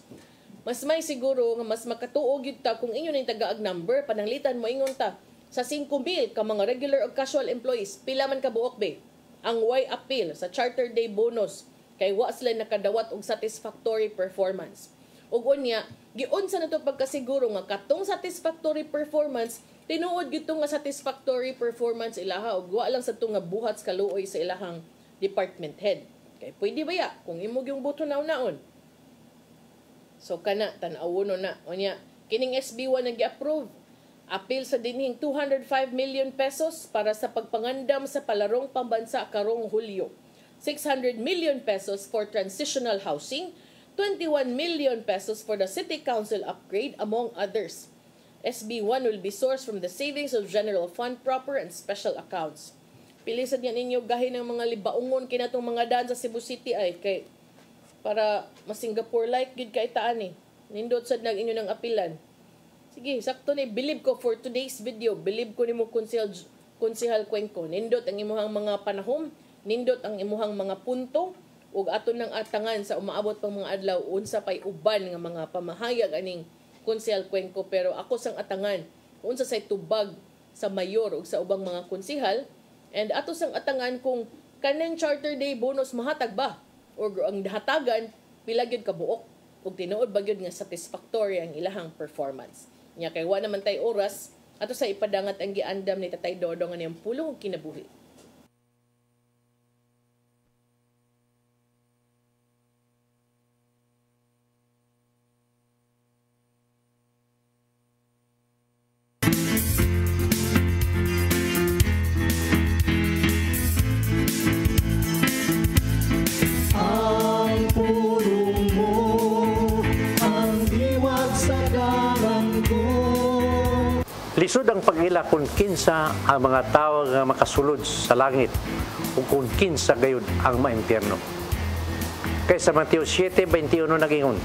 Mas may siguro nga mas makatuog yun ta kung inyo ning tagaag number, pananglitan moingon ta sa 5,000 ka mga regular o casual employees, pila man ka buok be ang way appeal sa Charter Day bonus kay wa sila nakadawat og satisfactory performance. Ug unya, giunsa na to pagkasiguro nga katong satisfactory performance, tinuod gito nga satisfactory performance ilaha ug wa lang sa to nga buhat sa kaluoy sa ilahang department head. Kay pwede ba ya kung imong yung boto naon-naon? So kana tan-awon na unya, kining SB1 nga gi-approve. Appeal sa dinhing 205 million pesos para sa pagpangandam sa palarong pambansa karong Hulyo. 600 million pesos for transitional housing, 21 million pesos for the City Council upgrade, among others. SB1 will be sourced from the savings of General Fund proper and special accounts. Pilisan yan ninyo gahin ng mga libaungon kinatong mga daan sa Cebu City ay kay para mas Singapore-like gid kay taan Nindot sad nag inyo ng apilan. Sige, sakto ni believe ko for today's video. Believe ko nimo Konsehal Cuenco. Nindot ang imuhang mga panahom, nindot ang imuhang mga punto ug aton nang atangan sa umaabot pang mga adlaw unsa pay uban nga mga pamahayag aning Konsehal Cuenco, pero ako sang atangan unsa say tubag sa mayor ug sa ubang mga konsehal, and ato sang atangan kung kanang Charter Day bonus mahatag ba o ang hatagan pila gyud ka buok ug tinuod ba gyud nga satisfactory ang ilahang performance. Nya kay wa naman tay oras ato sa ipadangat ang giandam ni Tatay Dodong nga niyang pulong kinabuhi. Lisod ang pag-ila kung kinsa ang mga tao nga makasulod sa langit o kung kinsa gayud ang maimpyerno. Kay sa Mateo 7:21 nagingon,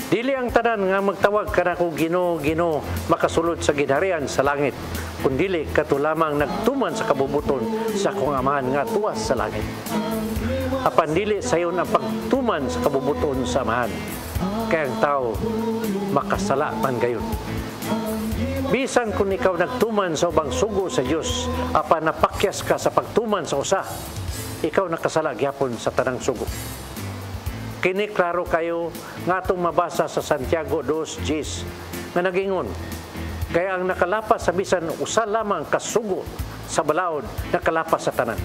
dili ang tanan nga magtawag kanako Ginoo, Ginoo makasulod sa ginharian sa langit, kundi kato lamang nagtuman sa kabubuton sa akong Amahan nga tuwas sa langit. Apan dili sayon ang pagtuman sa kabubuton sa Amahan, kay ang tao makasala man gayon. Bisan kung ikaw nagtuman sa ubang sugo sa Dios, apan napakyas ka sa pagtuman sa usa, ikaw nakasala gyapon sa tanang sugo. Kini klaro kayo nga atong mabasa sa Santiago 2:10 nga nagingon, kaya ang nakalapas sa bisan usa lamang kasugo sa balaod nakalapas sa tanan.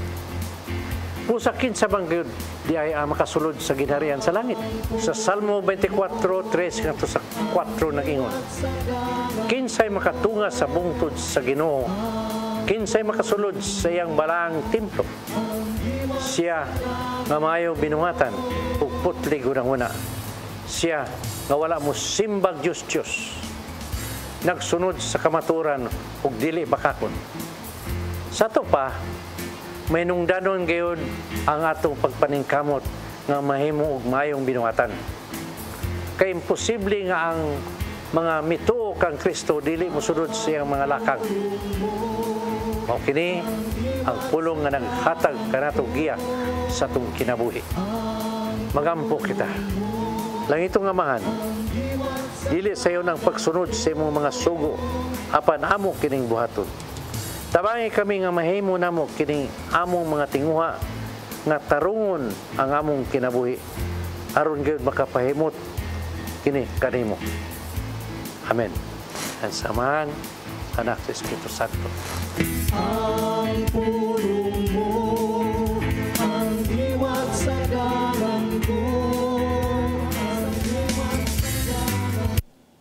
Pusa kinsa bang gyud di ay makasulod sa ginharian sa langit. Sa Salmo 24:3 ngadto sa 4 nagingon, kinsay makatunga sa bungtod sa Ginoo, kinsay makasulod sa iyang balaang templo. Siya nga maayo binuhatan ug putli gunang-una, siya nga wala mo simbag Diyos, nagsunod sa kamaturan ug dili bakakon. Sa to pa may nungdanon gayud ang atong pagpaningkamot nga mahimo og mayong binuhatan. Kay imposible nga ang mga mituo kang Kristo dili mosunod sa iyang mga lakang. Mao kini ang pulong nga naghatag kanato giya sa atong kinabuhi. Magampo kita. Langitong Amahan, dili sayo ang pagsunod sa imong mga sugo, apan amo kining buhaton. Tabangi kami nga mahimo namo kining among mga tinguha nga tarungon ang among kinabuhi aron gyud makapahimot kini kanimo. Amen. Ang samahan anak sa Espiritu Santo. Ang pulong mo ang diwat sa dalan ko.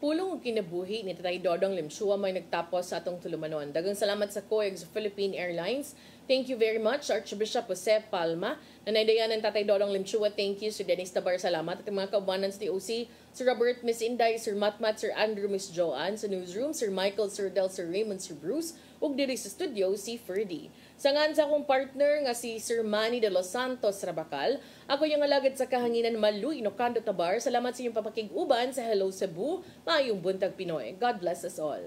Pulong kinabuhi ni Tatay Dodong Limshua may nagtapos sa atong tulumanon. Daghang salamat sa COEG Philippine Airlines. Thank you very much, Archbishop Jose Palma. Nanaydayan ng Tatay Dodong Limshua. Thank you, Sir Dennis Tabar. Salamat. At mga kaubanan sa TOC, Sir Robert, Miss Inday, Sir Matmat, Sir Andrew, Miss Joanne. Sa newsroom, Sir Michael, Sir Del, Sir Raymond, Sir Bruce. Ug diri sa studio, si Ferdy. Sangan sa akong partner nga si Sir Manny de Los Santos Rabacal. Ako yung alagad sa kahanginan Maluy Nocando Tabar. Salamat sa inyong papakig-uban sa Hello Cebu. Maayong buntag Pinoy. God bless us all.